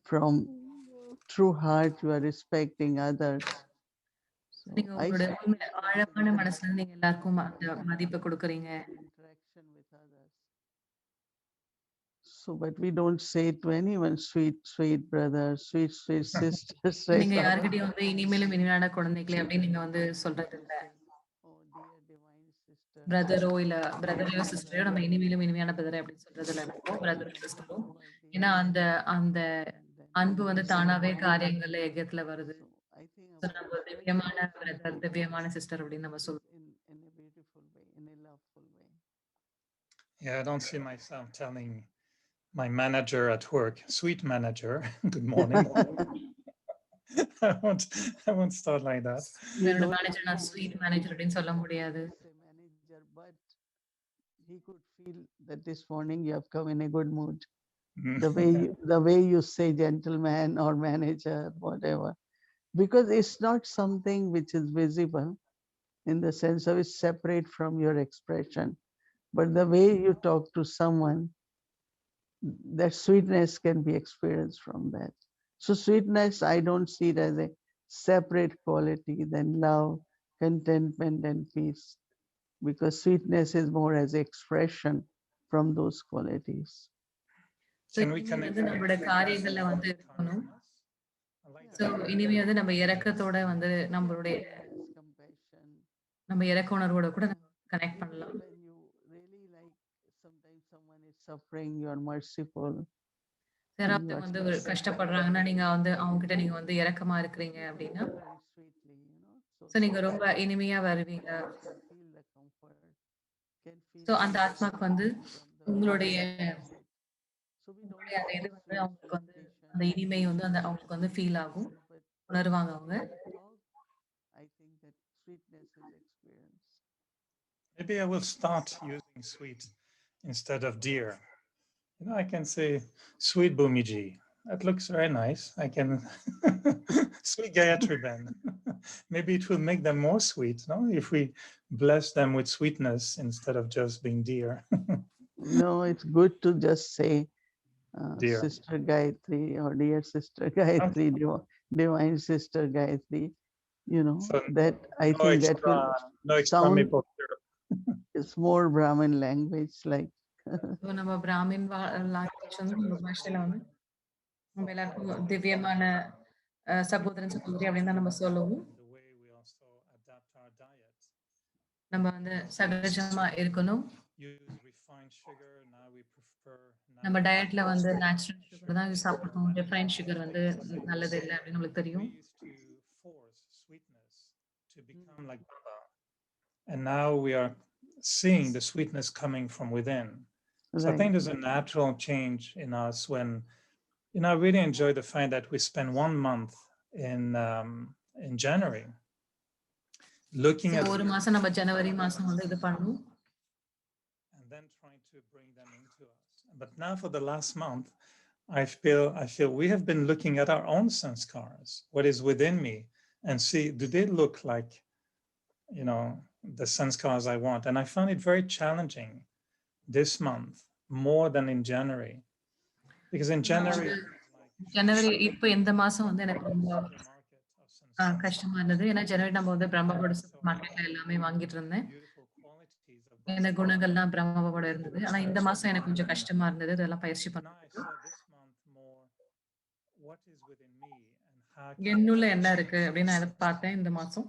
from true heart you are respecting others. So நீங்க I உங்களுடைய see உண்மை sweetness in ஆழமான that மனசுல இருந்து நீங்க எல்லாருக்கும் அந்த மதிப்பு கொடுக்குறீங்க. interaction with others. So, but we don't say to anyone, sweet, sweet brother, sweet, sweet sisters, right? நீங்க யார்கிட்டயும் வந்து இனிமேலும் இனிமையான குழந்தைகளே அப்படின்னு நீங்க வந்து சொல்றது இல்ல. Oh, dear divine sister. பிரதரோ இல்ல பிரதரையோ சிஸ்டரையோ நம்ம இனிமேலும் இனிமையான பிரதரை அப்படின்னு சொல்றது இல்ல. பிரதரோ சிஸ்டரோ. ஏன்னா அந்த அந்த அன்பு வந்து தானாவே காரியங்கள்ல எகத்துல வருது. I think So, நம்ம திவ்யமான பிரதர், திவ்யமான சிஸ்டர் அப்படின்னு நம்ம சொல்றோம். in a beautiful way, in a loveful way. Yeah, I don't see myself telling my manager at work, sweet manager, good morning. I won't start like that. என்னோட manager நான் sweet manager அப்படின்னு சொல்ல முடியாது. Say manager, but he could feel that this morning you have come in a good mood. The way you say gentleman or manager, whatever, because it's not something which is visible in the sense of it's separate from your expression, but the way you talk to someone, that sweetness can be experienced from that. So sweetness, I don't see it as a separate quality than love, contentment, and peace, because sweetness is more as expression from those qualities. Can we இனிமே connect வந்து நம்மளோட காரியங்கள்ல வந்து இருக்கணும். So, இனிமே வந்து நம்ம இரக்கத்தோட வந்து நம்மளுடைய Compassion. நம்ம இரக்க உணர்வோட கூட நம்ம கனெக்ட் பண்ணலாம். When you really like, sometimes someone is suffering, you are merciful. யாராவது வந்து ஒரு கஷ்டப்படுறாங்கன்னா நீங்க வந்து அவங்க கிட்ட நீங்க வந்து இரக்கமா இருக்கிறீங்க அப்படின்னா Very sweetly, ஸோ நீங்க ரொம்ப இனிமையா வருவீங்க. feel the comfort, can feel so அந்த ஆத்மாக்கு வந்து உங்களுடைய so we don't அந்த இது வந்து அவங்களுக்கு வந்து அந்த இனிமை வந்து அந்த அவங்களுக்கு வந்து ஃபீல் ஆகும், உணர்வாங்க அவங்க. talk. I think that sweetness is experienced. Maybe I will start using sweet instead of dear. I can say sweet Bhumiji. That looks very nice. I can sweet Gayatri Ben. Maybe it will make them more sweet, no? If we bless them with sweetness instead of just being dear. No, it's good to just say Dear. Sister Gayatri or dear Sister Gayatri, divine Sister Gayatri. So that I no think extra, that will no extra sound maple syrup. is more Brahmin language, like so நம்ம Brahmin language வந்து நம்ம பாஷையில வந்து நம்ம எல்லாருக்கும் திவ்யமான சகோதரன் சகோதரி அப்படின்னு தான் நம்ம சொல்லுவோம். The way we also adapt our diet. நம்ம வந்து சகஜமா இருக்கணும். Use refined sugar. Now we prefer. நம்ம டயட்ல வந்து நேச்சுரல் சுகர் தான் சாப்பிடுறோம். ரிஃபைன்ட் சுகர் வந்து நல்லது இல்லை அப்படின்னு நம்மளுக்கு தெரியும். We used to force sweetness to become like Baba, and now we are seeing the sweetness coming from within. So I think there's a natural change in us when, I really enjoy the fact that we spend 1 month in January looking at ஒரு மாசம் நம்ம ஜனவரி மாசம் வந்து இது பண்ணுவோம். and then trying to bring them into us. But now for the last month, I feel we have been looking at our own sanskars, what is within me, and see, do they look like, the sanskars I want? And I found it very challenging this month, more than in January. Because in January, ஜனவரி இப்ப இந்த மாசம் வந்து எனக்கு ரொம்ப கஷ்டமா இருந்தது. ஏன்னா ஜனவரி நம்ம வந்து பிரம்மபோட சூப்பர் மார்க்கெட்ல எல்லாமே வாங்கிட்டு இருந்தேன். இந்த குணங்கள்லாம் பிரம்மபோட இருந்தது. ஆனா இந்த மாசம் எனக்கு கொஞ்சம் கஷ்டமா இருந்தது. இதெல்லாம் பயிற்சி பண்ணதுக்கு. என்னுள்ள என்ன இருக்கு அப்படின்னு நான் இதை பார்த்தேன் இந்த மாசம்.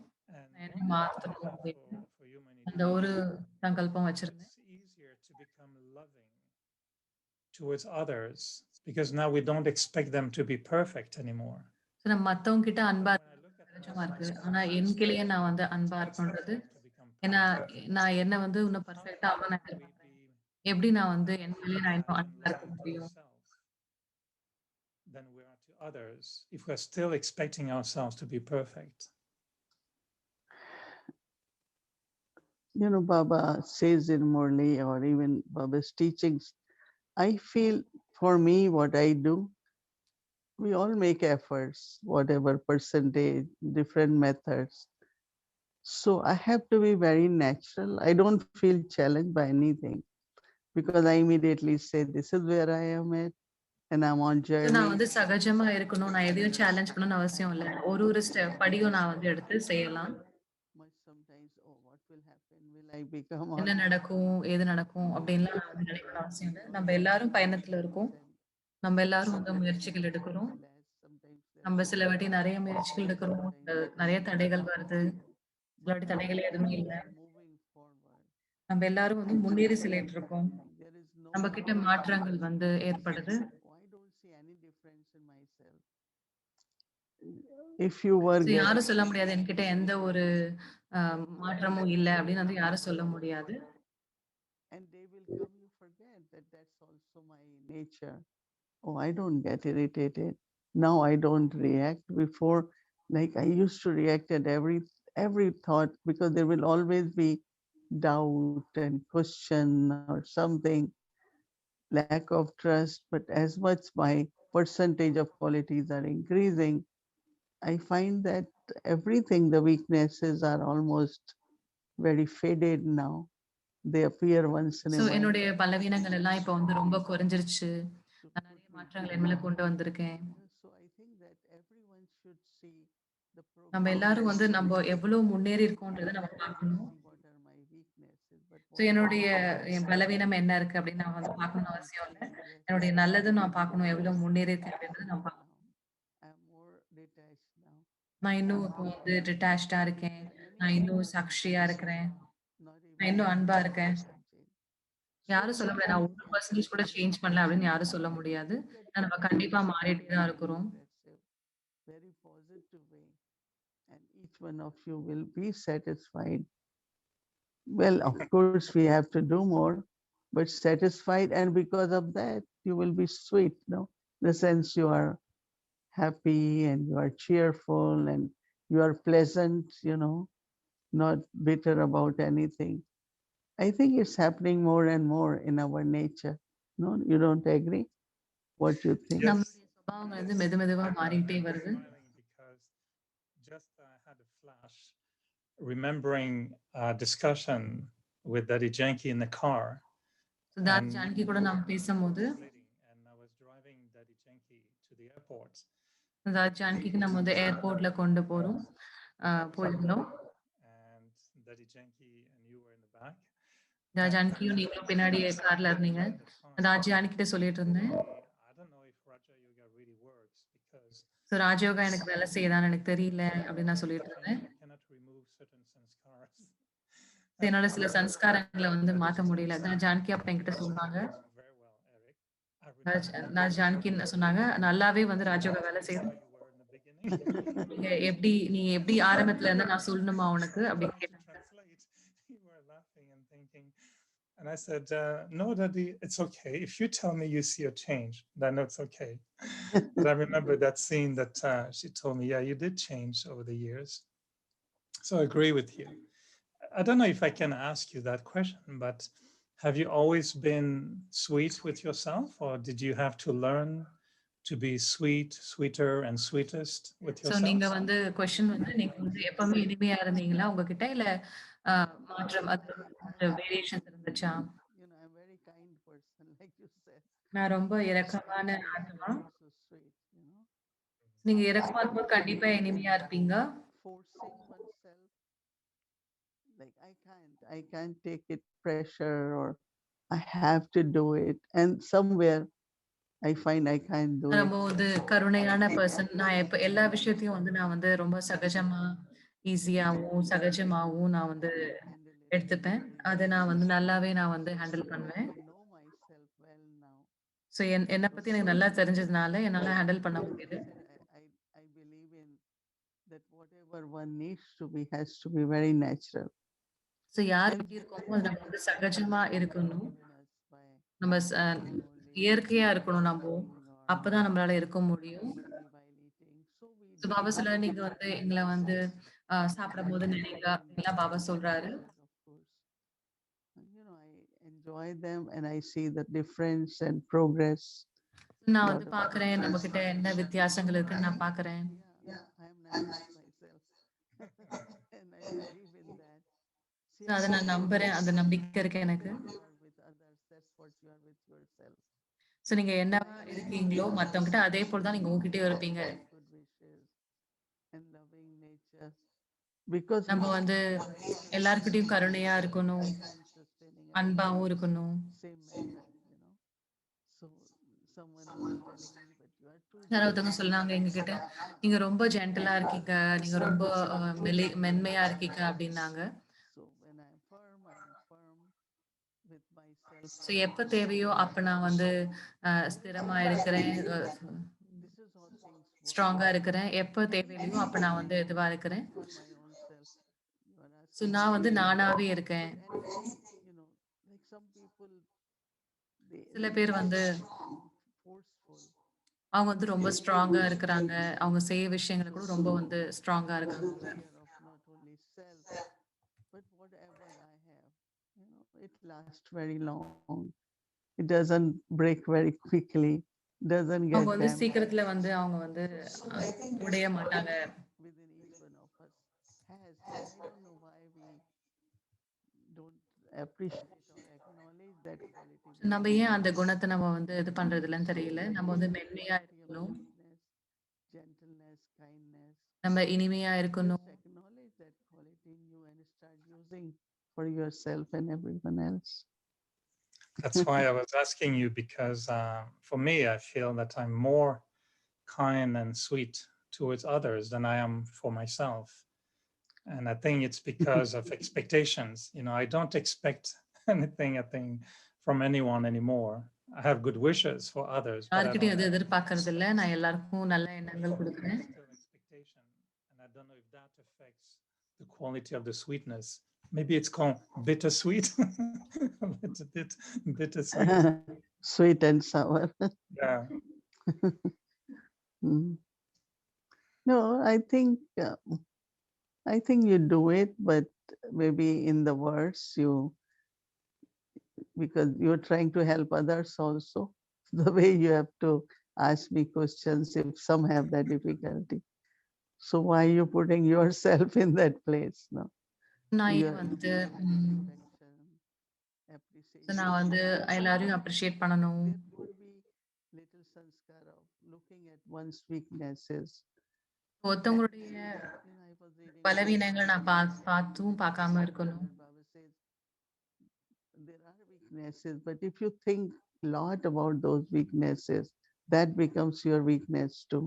என்ன மாத்தணும் அப்படின்னு அந்த ஒரு சங்கல்பம் வச்சிருந்தேன். Towards others, because now we don't expect them to be perfect anymore. நம்ம மத்தவங்க கிட்ட அன்பா கஷ்டமா இருக்கு. ஆனா என்கிட்டயே நான் வந்து அன்பா இருக்கணும்ன்றது. ஏன்னா நான் என்ன வந்து இன்னும் பர்ஃபெக்ட்டா ஆகணும்னு நான் எதிர்பார்க்கிறேன். எப்படி நான் வந்து என்கிட்டயே நான் இன்னும் அன்பா இருக்க முடியும்? Than we are to others if we're still expecting ourselves to be perfect. Baba says in Murli or even Baba's teachings, I feel for me what I do, we all make efforts, whatever percentage, different methods. So I have to be very natural. I don't feel challenged by anything because I immediately say, this is where I am at and I'm on journey. நான் வந்து சகஜமா இருக்கணும். நான் எதையும் challenge பண்ணணும்னு அவசியம் இல்லை. ஒரு படியும் நான் வந்து எடுத்து செய்யலாம். Sometimes, what will happen? Will I become? என்ன நடக்கும், ஏது நடக்கும் அப்படின்லாம் நான் வந்து நினைக்கணும் அவசியம் இல்லை. நம்ம எல்லாரும் பயணத்துல இருக்கோம். நம்ம எல்லாரும் வந்து முயற்சிகள் எடுக்கிறோம். நம்ம சில வாட்டி நிறைய முயற்சிகள் எடுக்கிறோம். நிறைய தடைகள் வருது. சில வாட்டி தடைகள் எதுவுமே இல்லை. நம்ம எல்லாரும் வந்து முன்னேறி செல்லிட்டு இருக்கோம். நம்ம கிட்ட மாற்றங்கள் வந்து ஏற்படுது. If you were யாரும் சொல்ல முடியாது என்கிட்ட எந்த ஒரு மாற்றமும் இல்லை அப்படின்னு வந்து யாரும் சொல்ல முடியாது. And they will come, you forget that that's also my nature. Oh, I don't get irritated. Now I don't react. Before, like I used to react at every thought because there will always be doubt and question or something, lack of trust. But as much my percentage of qualities are increasing, I find that everything, the weaknesses are almost very faded now. They appear once in a while. என்னுடைய பலவீனங்கள் எல்லாம் இப்ப வந்து ரொம்ப குறைஞ்சிருச்சு. நான் நிறைய மாற்றங்கள் என் மேல கொண்டு வந்திருக்கேன். நம்ம எல்லாரும் வந்து நம்ம எவ்வளவு முன்னேறி இருக்கோம்ன்றதை நம்ம பார்க்கணும். என்னுடைய பலவீனம் என்ன இருக்கு அப்படின்னு நான் வந்து பார்க்கணும்னு அவசியம் இல்லை. என்னுடைய நல்லது நான் பார்க்கணும், எவ்வளவு முன்னேறி இருக்கு அப்படின்றத நான் பார்க்கணும். நான் இன்னும் இப்போ வந்து டிட்டாச்டா இருக்கேன். நான் இன்னும் சாட்சியா இருக்கிறேன். நான் இன்னும் அன்பா இருக்கேன். யாரும் சொல்ல முடியாது. நான் 1% கூட சேஞ்ச் பண்ணல அப்படின்னு யாரும் சொல்ல முடியாது. நம்ம கண்டிப்பா மாறிட்டே தான் இருக்கிறோம். Very positive way, and each one of you will be satisfied. Well, of course, we have to do more, but satisfied, and because of that, you will be sweet, no? The sense you are happy and you are cheerful and you are pleasant, not bitter about anything. I think it's happening more and more in our nature. No, you don't agree? What do you think? சுபாவங்கள் வந்து மெதுமெதுவா மாறிட்டே வருது. Just had a flash remembering a discussion with Daddy Janki in the car. Daddy Janki கூட நாம் பேசும்போது and I was driving Daddy Janki to the airport. Daddy Jankiக்கு நம்ம வந்து ஏர்போர்ட்ல கொண்டு போறோம். போயிருந்தோம். And Daddy Janki and you were in the back. Daddy Janki நீங்களும் பின்னாடி கார்ல இருந்தீங்க. Daddy Janki கிட்ட சொல்லிட்டு இருந்தேன். ராஜயோகா எனக்கு வேலை செய்யுதான்னு எனக்கு தெரியல அப்படின்னு நான் சொல்லிட்டு இருந்தேன். என்னோட சில சன்ஸ்காரங்களை வந்து மாத்த முடியல. ஜானகி அப்ப என்கிட்ட சொன்னாங்க. நான் ஜானகி சொன்னாங்க நல்லாவே வந்து ராஜயோகா வேலை செய்யுது. நீ எப்படி ஆரம்பத்துல இருந்தா நான் சொல்லணுமா உனக்கு அப்படின்னு கேட்டாங்க. And I said, no, Daddy, it's okay. If you tell me you see a change, then it's okay. But I remember that scene that she told me, yeah, you did change over the years. So I agree with you. I don't know if I can ask you that question, but have you always been sweet with yourself, or did you have to learn to be sweet, sweeter, and sweetest with So நீங்க yourselves? வந்து question வந்து நீங்க வந்து எப்பவுமே இனிமையா இருந்தீங்களா உங்ககிட்ட இல்ல மாற்றம் அது வேரியேஷன்ஸ் இருந்துச்சா? I'm very kind person, like you said. நான் ரொம்ப I இரக்கமான try ஆத்மா. to be so sweet. நீங்க இரக்கமா இருக்கும்போது கண்டிப்பா இனிமையா இருப்பீங்க. Forcing oneself, like I can't take it pressure, or I have to do it, and somewhere I find I can't do it. ரொம்ப வந்து கருணையான பர்சன். நான் எப்ப எல்லா விஷயத்தையும் வந்து நான் வந்து ரொம்ப சகஜமா, ஈஸியாவும், சகஜமாவும் நான் வந்து Handle it எடுத்துப்பேன். very அத well. நான் வந்து நல்லாவே நான் வந்து ஹேண்டில் பண்ணுவேன். I know myself well now. So என்ன பத்தி எனக்கு நல்லா தெரிஞ்சதுனால என்னால ஹேண்டில் பண்ண முடியுது. I believe in that whatever one needs to be has to be very natural. So யார் எப்படி இருக்கோமோ அது நம்ம வந்து சகஜமா இருக்கணும். நம்ம இயற்கையா இருக்கணும் நம்போ. அப்பதான் நம்மளால இருக்க முடியும். ஸோ பாபா சொல்றாரு, நீங்க வந்து எங்கள வந்து சாப்பிடும்போது நினைங்க அப்படின்லாம் பாபா சொல்றாரு. I enjoy them and I see the difference and progress. நான் வந்து பாக்குறேன் நம்ம கிட்ட என்ன வித்தியாசங்கள் இருக்குன்னு நான் பாக்குறேன். I am nice myself and I believe in that. அத நான் நம்புறேன். அந்த நம்பிக்கை இருக்கு எனக்கு. With others, that's what you are with yourself. So நீங்க என்னவா இருக்கீங்களோ மத்தவங்க கிட்ட அதே போல தான் நீங்க உங்ககிட்டயும் இருப்பீங்க. Good wishes and loving nature. Because நம்ம வந்து எல்லார்கிட்டயும் கருணையா இருக்கணும், அன்பாவும் இருக்கணும். same manner, So someone was telling me that you are too யாராவது சொன்னாங்க எங்ககிட்ட, நீங்க ரொம்ப ஜென்டலா இருக்கீங்க, நீங்க ரொம்ப மென்மையா இருக்கீங்க அப்படின்னாங்க. So when I'm firm with myself. So எப்ப தேவையோ அப்ப நான் வந்து ஸ்திரமா இருக்கிறேன், ஸ்ட்ராங்கா இருக்கிறேன். எப்ப தேவையில்லையோ அப்ப நான் வந்து இதுவா இருக்கிறேன். ஸோ நான் வந்து நானாவே இருக்கேன். Like some people, சில பேர் வந்து அவங்க வந்து ரொம்ப ஸ்ட்ராங்கா இருக்கிறாங்க. அவங்க செய்ய விஷயங்களை கூட ரொம்ப வந்து ஸ்ட்ராங்கா இருக்காங்க. Not only self, but whatever I have, it lasts very long. It doesn't break very quickly. Doesn't get அவங்க வந்து damaged. சீக்கிரத்துல வந்து அவங்க வந்து உடைய மாட்டாங்க. Within each one of us has. I don't know why we don't appreciate or acknowledge that quality. நம்ம ஏன் அந்த குணத்தை நம்ம வந்து இது பண்றது இல்லைன்னு தெரியல. நம்ம வந்து மென்மையா இருக்கணும், gentleness, kindness. நம்ம இனிமையா இருக்கணும். Acknowledge that quality in you and start using for yourself and everyone else. That's why I was asking you, because for me, I feel that I'm more kind and sweet towards others than I am for myself. And I think it's because of expectations. I don't expect anything, from anyone anymore. I have good wishes for others. யார்கிட்டயும் எது எதிர்பார்க்கறது இல்ல. நான் எல்லாருக்கும் நல்ல எண்ணங்கள் கொடுக்கிறேன். Expectation, and I don't know if that affects the quality of the sweetness. Maybe it's called bittersweet. It's a bit bittersweet. Sweet and sour. Yeah. No, I think you do it, but maybe in the words because you're trying to help others also. The way you have to ask me questions if some have that difficulty. So why are you putting yourself in that place? No. நான் வந்து நான் வந்து எல்லாரையும் appreciate பண்ணணும். Little sanskar of looking at one's weaknesses. ஒருத்தவங்களுடைய பலவீனங்களை நான் பார்த்தும் பார்க்காம இருக்கணும். There are weaknesses, but if you think a lot about those weaknesses, that becomes your weakness too.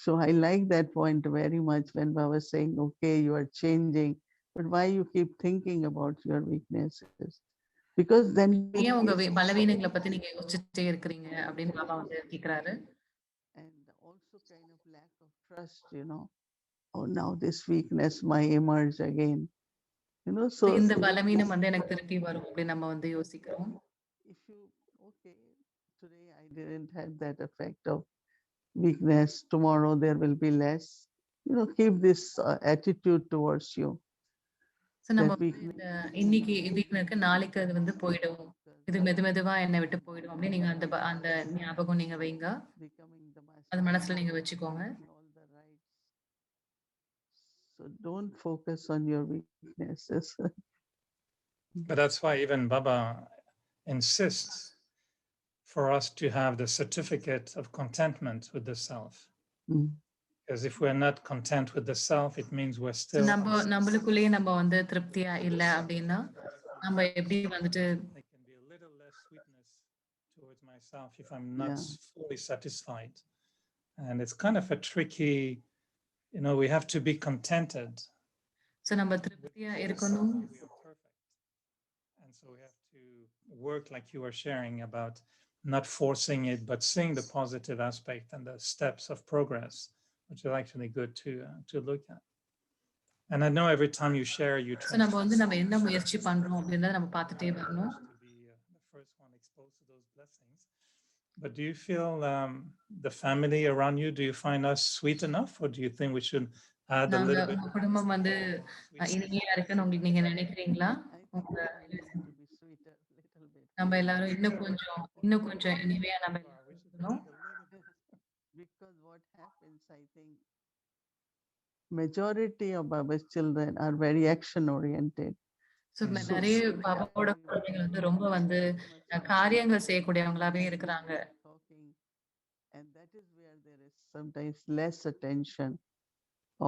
So I like that point very much when Baba was saying, okay, you are changing, but why you keep thinking about your weaknesses? Because then ஏன் உங்க பலவீனங்களை பத்தி நீங்க யோசிச்சுட்டே இருக்கிறீங்க அப்படின்னு பாபா வந்து கேக்குறாரு. And also kind of lack of trust, oh, now this weakness might emerge again. So இந்த பலவீனம் வந்து எனக்கு திருப்பி வரும் அப்படின்னு நம்ம வந்து யோசிக்கிறோம். If you, okay, today I didn't have that effect of weakness, tomorrow there will be less. Keep this attitude towards you. So நம்ம இன்னைக்கு வீக்னஸ் நாளைக்கு அது வந்து போயிடும். இது மெதுவா என்னை விட்டு போயிடும் அப்படின்னு நீங்க அந்த ஞாபகம் நீங்க வைங்க. becoming the அது master மனசுல நீங்க வச்சுக்கோங்க. and all the rights. So don't focus on your weaknesses. But that's why even Baba insists for us to have the certificate of contentment with the self. Mm. Because if we're not content with the self, it means we're still. நம்மளுக்குள்ளேயே நம்ம வந்து திருப்தியா இல்ல அப்படின்னா நம்ம எப்படி வந்துட்டு There can be a little less sweetness towards myself if I'm not fully satisfied. And it's kind of a tricky, we have to be contented. So நம்ம திருப்தியா இருக்கணும். We are perfect. And so we have to work like you were sharing about not forcing it, but seeing the positive aspect and the steps of progress, which is actually good to look at. And I know every time you share, you try நம்ம வந்து நம்ம என்ன முயற்சி பண்றோம் அப்படின்றத நம்ம பார்த்துட்டே வரணும். to be the first one exposed to those blessings. But do you feel the family around you, do you find us sweet enough, or do you think we should add a little bit? உங்க குடும்பம் வந்து இனிமையா இருக்குன்னு உங்களுக்கு நீங்க நினைக்கிறீங்களா? I think we need to be sweeter a little bit. நம்ம எல்லாரும் இன்னும் கொஞ்சம் இனிமையா நம்ம இருக்கணும். Because what happens, I think, majority of Baba's children are very action oriented. So நிறைய பாபாவோட குழந்தைகள் வந்து ரொம்ப வந்து காரியங்கள் செய்யக்கூடியவங்களாவே இருக்கிறாங்க. And that is where there is sometimes less attention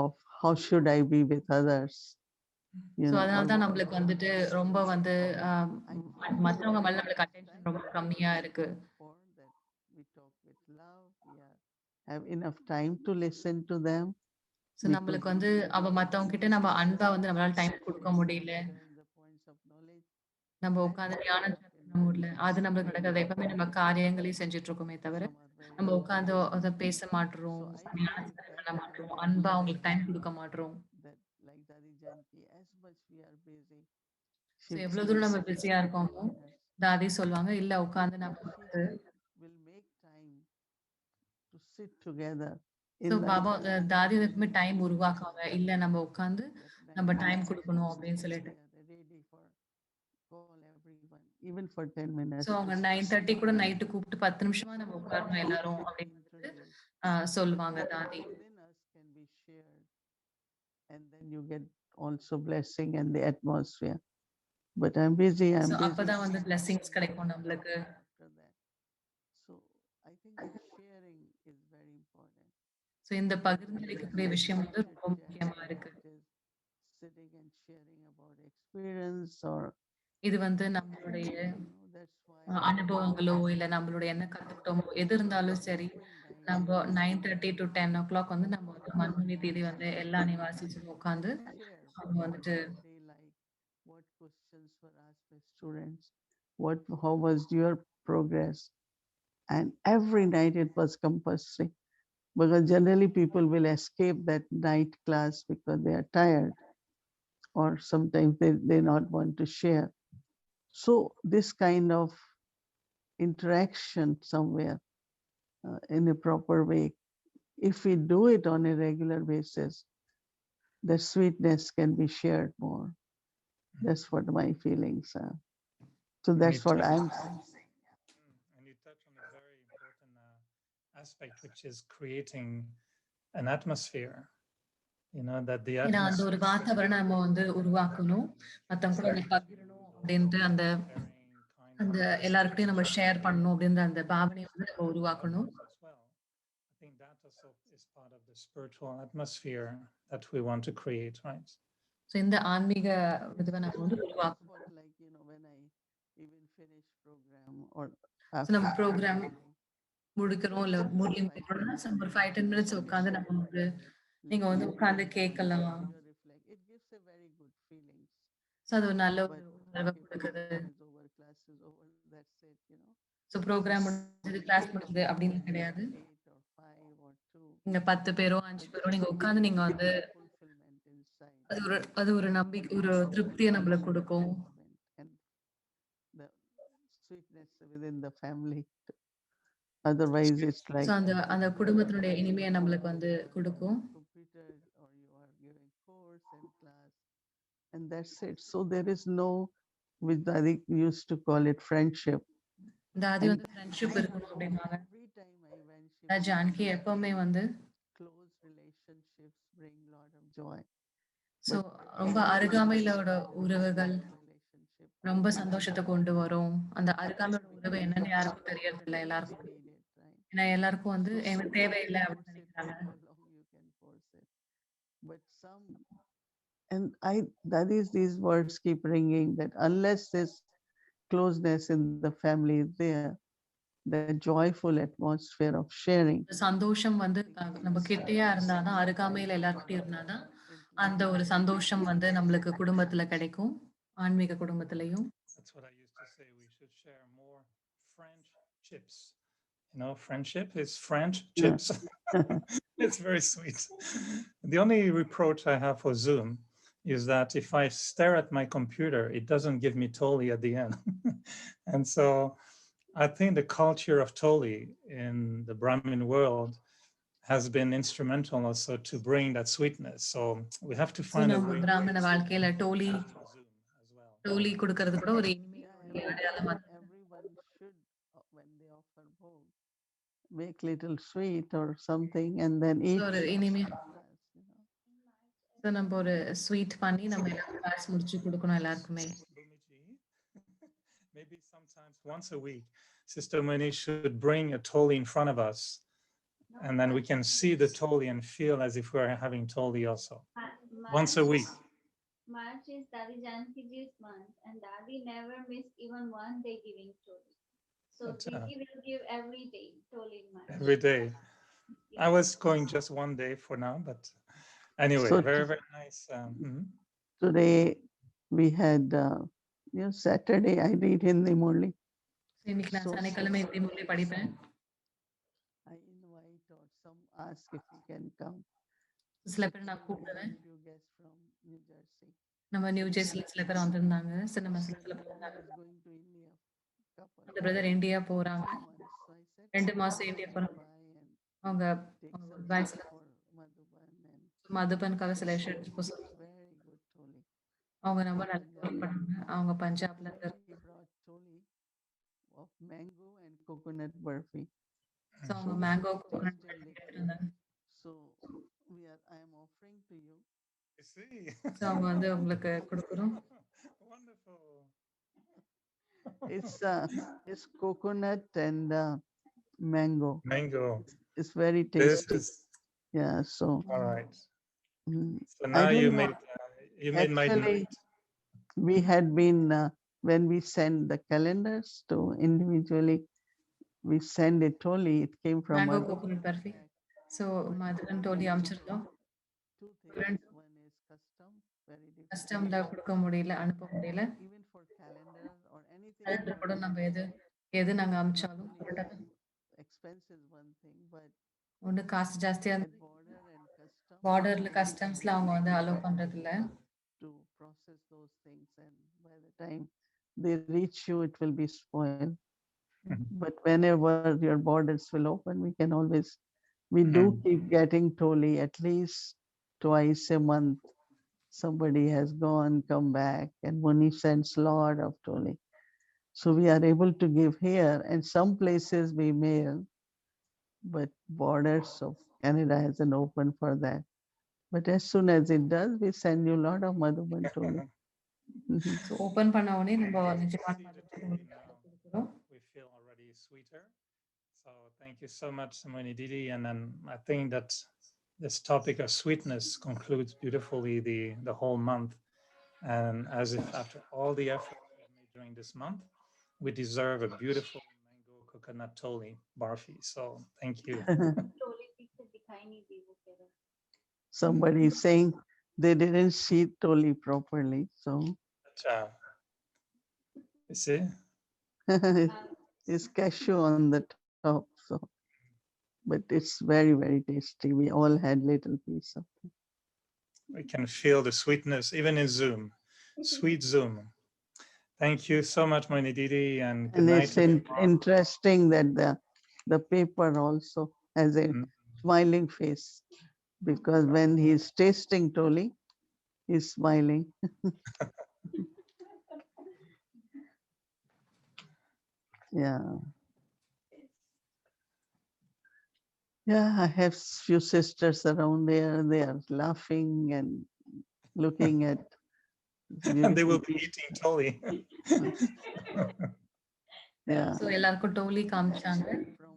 of how should I be with others. So அதனால தான் நம்மளுக்கு வந்துட்டு ரொம்ப வந்து மத்தவங்க மேல நம்மளுக்கு அட்டென்ஷன் ரொம்ப கம்மியா இருக்கு. We talk with love, we have enough time to listen to them. So நம்மளுக்கு வந்து மத்தவங்க கிட்ட நம்ம அன்பா வந்து நம்மளால டைம் கொடுக்க முடியல. நம்ம உட்கார்ந்து தியானம் பண்ண முடியல. அது நம்மளுக்கு நடக்காது. எப்பவுமே நம்ம காரியங்களே செஞ்சுட்டு இருக்கோமே தவிர நம்ம உட்கார்ந்து அதை பேச மாட்டோம், தியானம் பண்ண மாட்டோம், அன்பா அவங்களுக்கு டைம் கொடுக்க மாட்டோம். எவ்வளவு தூரம் நம்ம பிஸியா இருக்கோமோ தாதி சொல்லுவாங்க இல்ல உட்கார்ந்து நம்ம பாபா தாதி எப்பவுமே டைம் உருவாக்குவாங்க. இல்ல நம்ம உட்கார்ந்து நம்ம டைம் கொடுக்கணும் அப்படின்னு சொல்லிட்டு. Even for 10 minutes. So அவங்க 9:30 கூட நைட்டு கூப்பிட்டு 10 நிமிஷமா நம்ம உட்காரணும் எல்லாரும் அப்படின்னு சொல்லுவாங்க தாதி. And then you get also blessing and the atmosphere. But I'm busy. So அப்பதான் வந்து blessings கிடைக்கும் நம்மளுக்கு. So I think sharing is very important. So இந்த பகிர்ந்தளிக்கக்கூடிய விஷயம் வந்து ரொம்ப முக்கியமா இருக்கு. Sitting and sharing about experience or இது வந்து நம்மளுடைய அனுபவங்களோ இல்ல நம்மளுடைய என்ன கத்துக்கிட்டோமோ எது இருந்தாலும் சரி நம்ம 9:30 to 10 o'clock வந்து நம்ம வந்து மன்மணி தீதி வந்து எல்லா நிவாசிச்சும் உட்கார்ந்து அவங்க வந்துட்டு what questions were asked by students, how was your progress, and every night it was compulsory because generally people will escape that night class because they are tired or sometimes they not want to share. So this kind of interaction somewhere in a proper way, if we do it on a regular basis, the sweetness can be shared more. That's what my feelings are. So that's what I'm saying. And you touch on a very important aspect, which is creating an atmosphere. That the atmosphere. அந்த ஒரு வாதாவரணம் நம்ம வந்து உருவாக்கணும், மத்தவங்க கூட பகிரணும் அப்படின்ட்டு அந்த எல்லாருக்கிட்டையும் நம்ம ஷேர் பண்ணணும் அப்படின்ற அந்த பாவனையை வந்து நம்ம உருவாக்கணும். I think that also is part of the spiritual atmosphere that we want to create, right? So இந்த ஆன்மீக இதுவை நம்ம வந்து உருவாக்கணும். Like when I even finish program or நம்ம ப்ரோக்ராம் முடிக்கிறோம் இல்ல முடிக்கிறோம்னா ஒரு 5-10 minutes உட்கார்ந்து நம்ம வந்து நீங்க வந்து உட்கார்ந்து கேட்கலாம். It gives a very good feeling. So அது ஒரு நல்ல உணர்வை கொடுக்குது. So ப்ரோக்ராம் முடிஞ்சது, கிளாஸ் முடிஞ்சது அப்படின்னு கிடையாது. நீங்க 10 பேரோ 5 பேரோ நீங்க உட்கார்ந்து நீங்க வந்து அது ஒரு நம்பிக்கை, ஒரு திருப்தியை நம்மளுக்கு கொடுக்கும். Within the family. Otherwise it's like அந்த குடும்பத்தினுடைய இனிமையை நம்மளுக்கு வந்து கொடுக்கும். Or you are giving course and class and that's it. So there is no which Dadi used to call it friendship. தாதி வந்து ஃப்ரெண்ட்ஷிப் இருக்கணும் அப்படிம்பாங்க. Every time I went, she அதான் ஜானகி எப்பவுமே வந்து close relationships bring a lot of joy. So ரொம்ப அருகாமையிலோட உறவுகள் Relationship ரொம்ப சந்தோஷத்தை கொண்டு வரும். அந்த அருகாமையோட உறவு என்னன்னு யாருக்கும் தெரியறது இல்லை எல்லாருக்கும். need it, right? ஏன்னா எல்லாருக்கும் வந்து எனக்கு தேவையில்லை அப்படின்னு Force it நினைக்கிறாங்க. how long you can force it. But some, and that is these words keep ringing that unless this closeness in the family is there, the joyful atmosphere of sharing. இந்த சந்தோஷம் வந்து நம்ம கிட்டேயா இருந்தாதான், அருகாமையில எல்லார்கிட்டயும் இருந்தாதான் அந்த ஒரு சந்தோஷம் வந்து நம்மளுக்கு குடும்பத்துல கிடைக்கும், ஆன்மீக குடும்பத்திலையும். That's what I used to say. We should share more French chips. You know, friendship is French chips. It's very sweet. The only reproach I have for Zoom is that if I stare at my computer, it doesn't give me Toli at the end. And so I think the culture of Toli in the Brahmin world has been instrumental also to bring that sweetness. So we have to find a நம்ம way பிராமண வாழ்க்கையில Dolly through Zoom as well. Dolly கொடுக்கறது கூட ஒரு இனிமையோட அடையாளமா இருக்கு. Everyone should, when they offer bhog, make little sweet or something and then eat. ஒரு இனிமே you know. ஸோ நம்ம ஒரு ஸ்வீட் பண்ணி நம்ம எல்லாரும் கிளாஸ் முடிச்சு கொடுக்கணும் எல்லாருக்குமே. Bhumiji, maybe sometimes once a week, Sister Mani should bring a Toli in front of us, and then we can see the Toli and feel as if we're having Toli also. Once a week. March is Dadi Jankiji's month, and Dadi never missed even one day giving Toli. So Didi will give every day Toli in March. Every day. I was going just one day for now, but anyway, So very, very nice. Today we had, Saturday I read Hindi only. இன்னைக்கு நான் சனிக்கிழமை எப்படி மொழி படிப்பேன். I invite or some ask if we can come. சில பேர் நான் கூப்பிடுவேன். Few guests from New Jersey. நம்ம நியூ ஜெர்சில சில பேர் வந்திருந்தாங்க. சரி நம்ம சில பேர் வந்தாங்க. Going to India. அந்த பிரதர் இந்தியா போறாங்க. So I said 2 மாசம் இந்தியா போறாங்க. அவங்க வயசுல மதுபனுக்காக சில விஷயம் எடுத்துட்டு போக சொன்னாங்க. very good Toli. அவங்க ரொம்ப நல்லா டோலி பண்ணாங்க. அவங்க பஞ்சாப்ல இருந்து He brought Toli of mango and coconut burfi. So அவங்க மேங்கோ கோகனட் எடுத்துட்டு இருந்தாங்க. So I am offering to you. You see? So அவங்க வந்து உங்களுக்கு கொடுக்குறோம். Wonderful. It's coconut and mango. Mango. It's very This tasty. is Yeah. So. all right. mm, So now don't you know. made my Actually, night. we had been when we send the calendars to individually, we send it only. It came from mango Madhu. Coconut barfi. So Madhuban டோலி அனுப்பிச்சிருந்தோம். Two things. One is custom, very different. கஸ்டம்ல கொடுக்க முடியல, அனுப்ப முடியல. Even for calendar or anything. Calendar கூட நம்ம எது நாங்க அனுப்பிச்சாலும் கரெக்டாக Expense is one thing, but ஒன்று காசு ஜாஸ்தியா at border and custom. பார்டர்ல கஸ்டம்ஸ்ல அவங்க வந்து அலோவ் பண்றது இல்ல. To process those things, and by the time they reach you, it will be spoiled. But whenever your borders will open, we can always, we do keep getting Toli at least twice a month. Somebody has gone, come back, and Muni sends lot of Toli. So we are able to give here, and some places we mail, but borders of Canada hasn't opened for that. But as soon as it does, we send you a lot of Madhuban Toli. So open பண்ண உடனே நம்ம நிஜமான See the Madhuban Toli உங்களுக்கு now. கொடுக்குறோம். We feel already sweeter. So thank you so much, Samani Didi. And then I think that this topic of sweetness concludes beautifully the whole month. And as if after all the effort we've made during this month, we deserve a beautiful mango coconut toli barfi. So thank you. Toli pizza dikhai nahi di wo keh rahe. Somebody is saying they didn't see Toli properly. So You see? it's cashew on the top. So, but it's very, very tasty. We all had little piece of it. We can feel the sweetness even in Zoom. Sweet Zoom. Thank you so much, Mani Didi, and good And night. it's interesting that the paper also has a smiling face, because when he's tasting Toli, he's smiling. Yeah. Yeah, I have few sisters around there. They are laughing and looking at And they will beautiful. be eating toli. Yeah. So எல்லாருக்கும் டோலி காமிச்சாங்க. From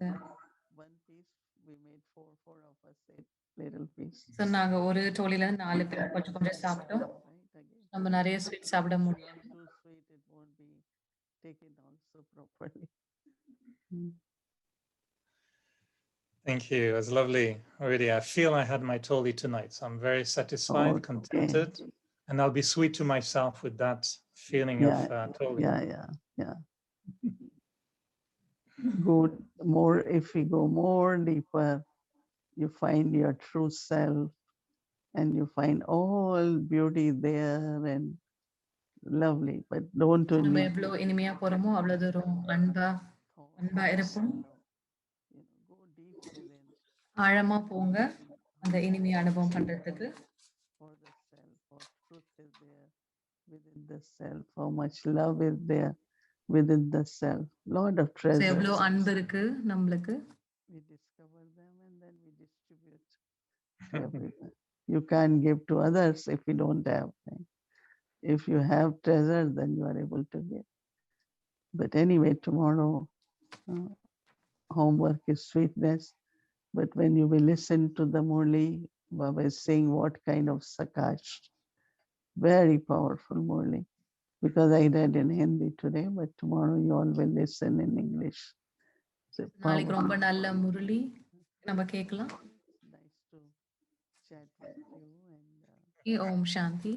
one piece, we made four of us ate little piece. So நாங்க ஒரு டோலில 4 பேர் கொஞ்சம் கொஞ்சம் சாப்பிட்டோம். Right again. நம்ம நிறைய ஸ்வீட் சாப்பிட If முடியல. you want too sweet, it won't be taken also properly. Mm. Thank you. It was lovely. Already, I feel I had my toli tonight, so I'm very satisfied, Okay. contented, and I'll be sweet to myself with that feeling Yeah, of toli. yeah. Go more, if we go more deeper, you find your true self and you find all beauty there and lovely, but don't நம்ம only எவ்வளவு இனிமையா போறோமோ அவ்வளவு தூரம் அன்பா இருப்போம். go deep within ஆழமா போங்க அந்த இனிமையை அனுபவம் பண்றதுக்கு. for the self, what truth is there within the self, how much love is there within the self, lot of So treasures. எவ்வளவு அன்பு இருக்கு நம்மளுக்கு. We discover them and then we distribute to everyone. You can't give to others if you don't have them. If you have treasure, then you are able to give. But anyway, tomorrow homework is sweetness. But when you will listen to the Murli, Baba is saying what kind of sakash. Very powerful Murli. Because I read in Hindi today, but tomorrow you all will listen in English. It's நாளைக்கு powerful. ரொம்ப நல்ல முரளி நம்ம கேட்கலாம். Nice to chat with you and Om Shanti.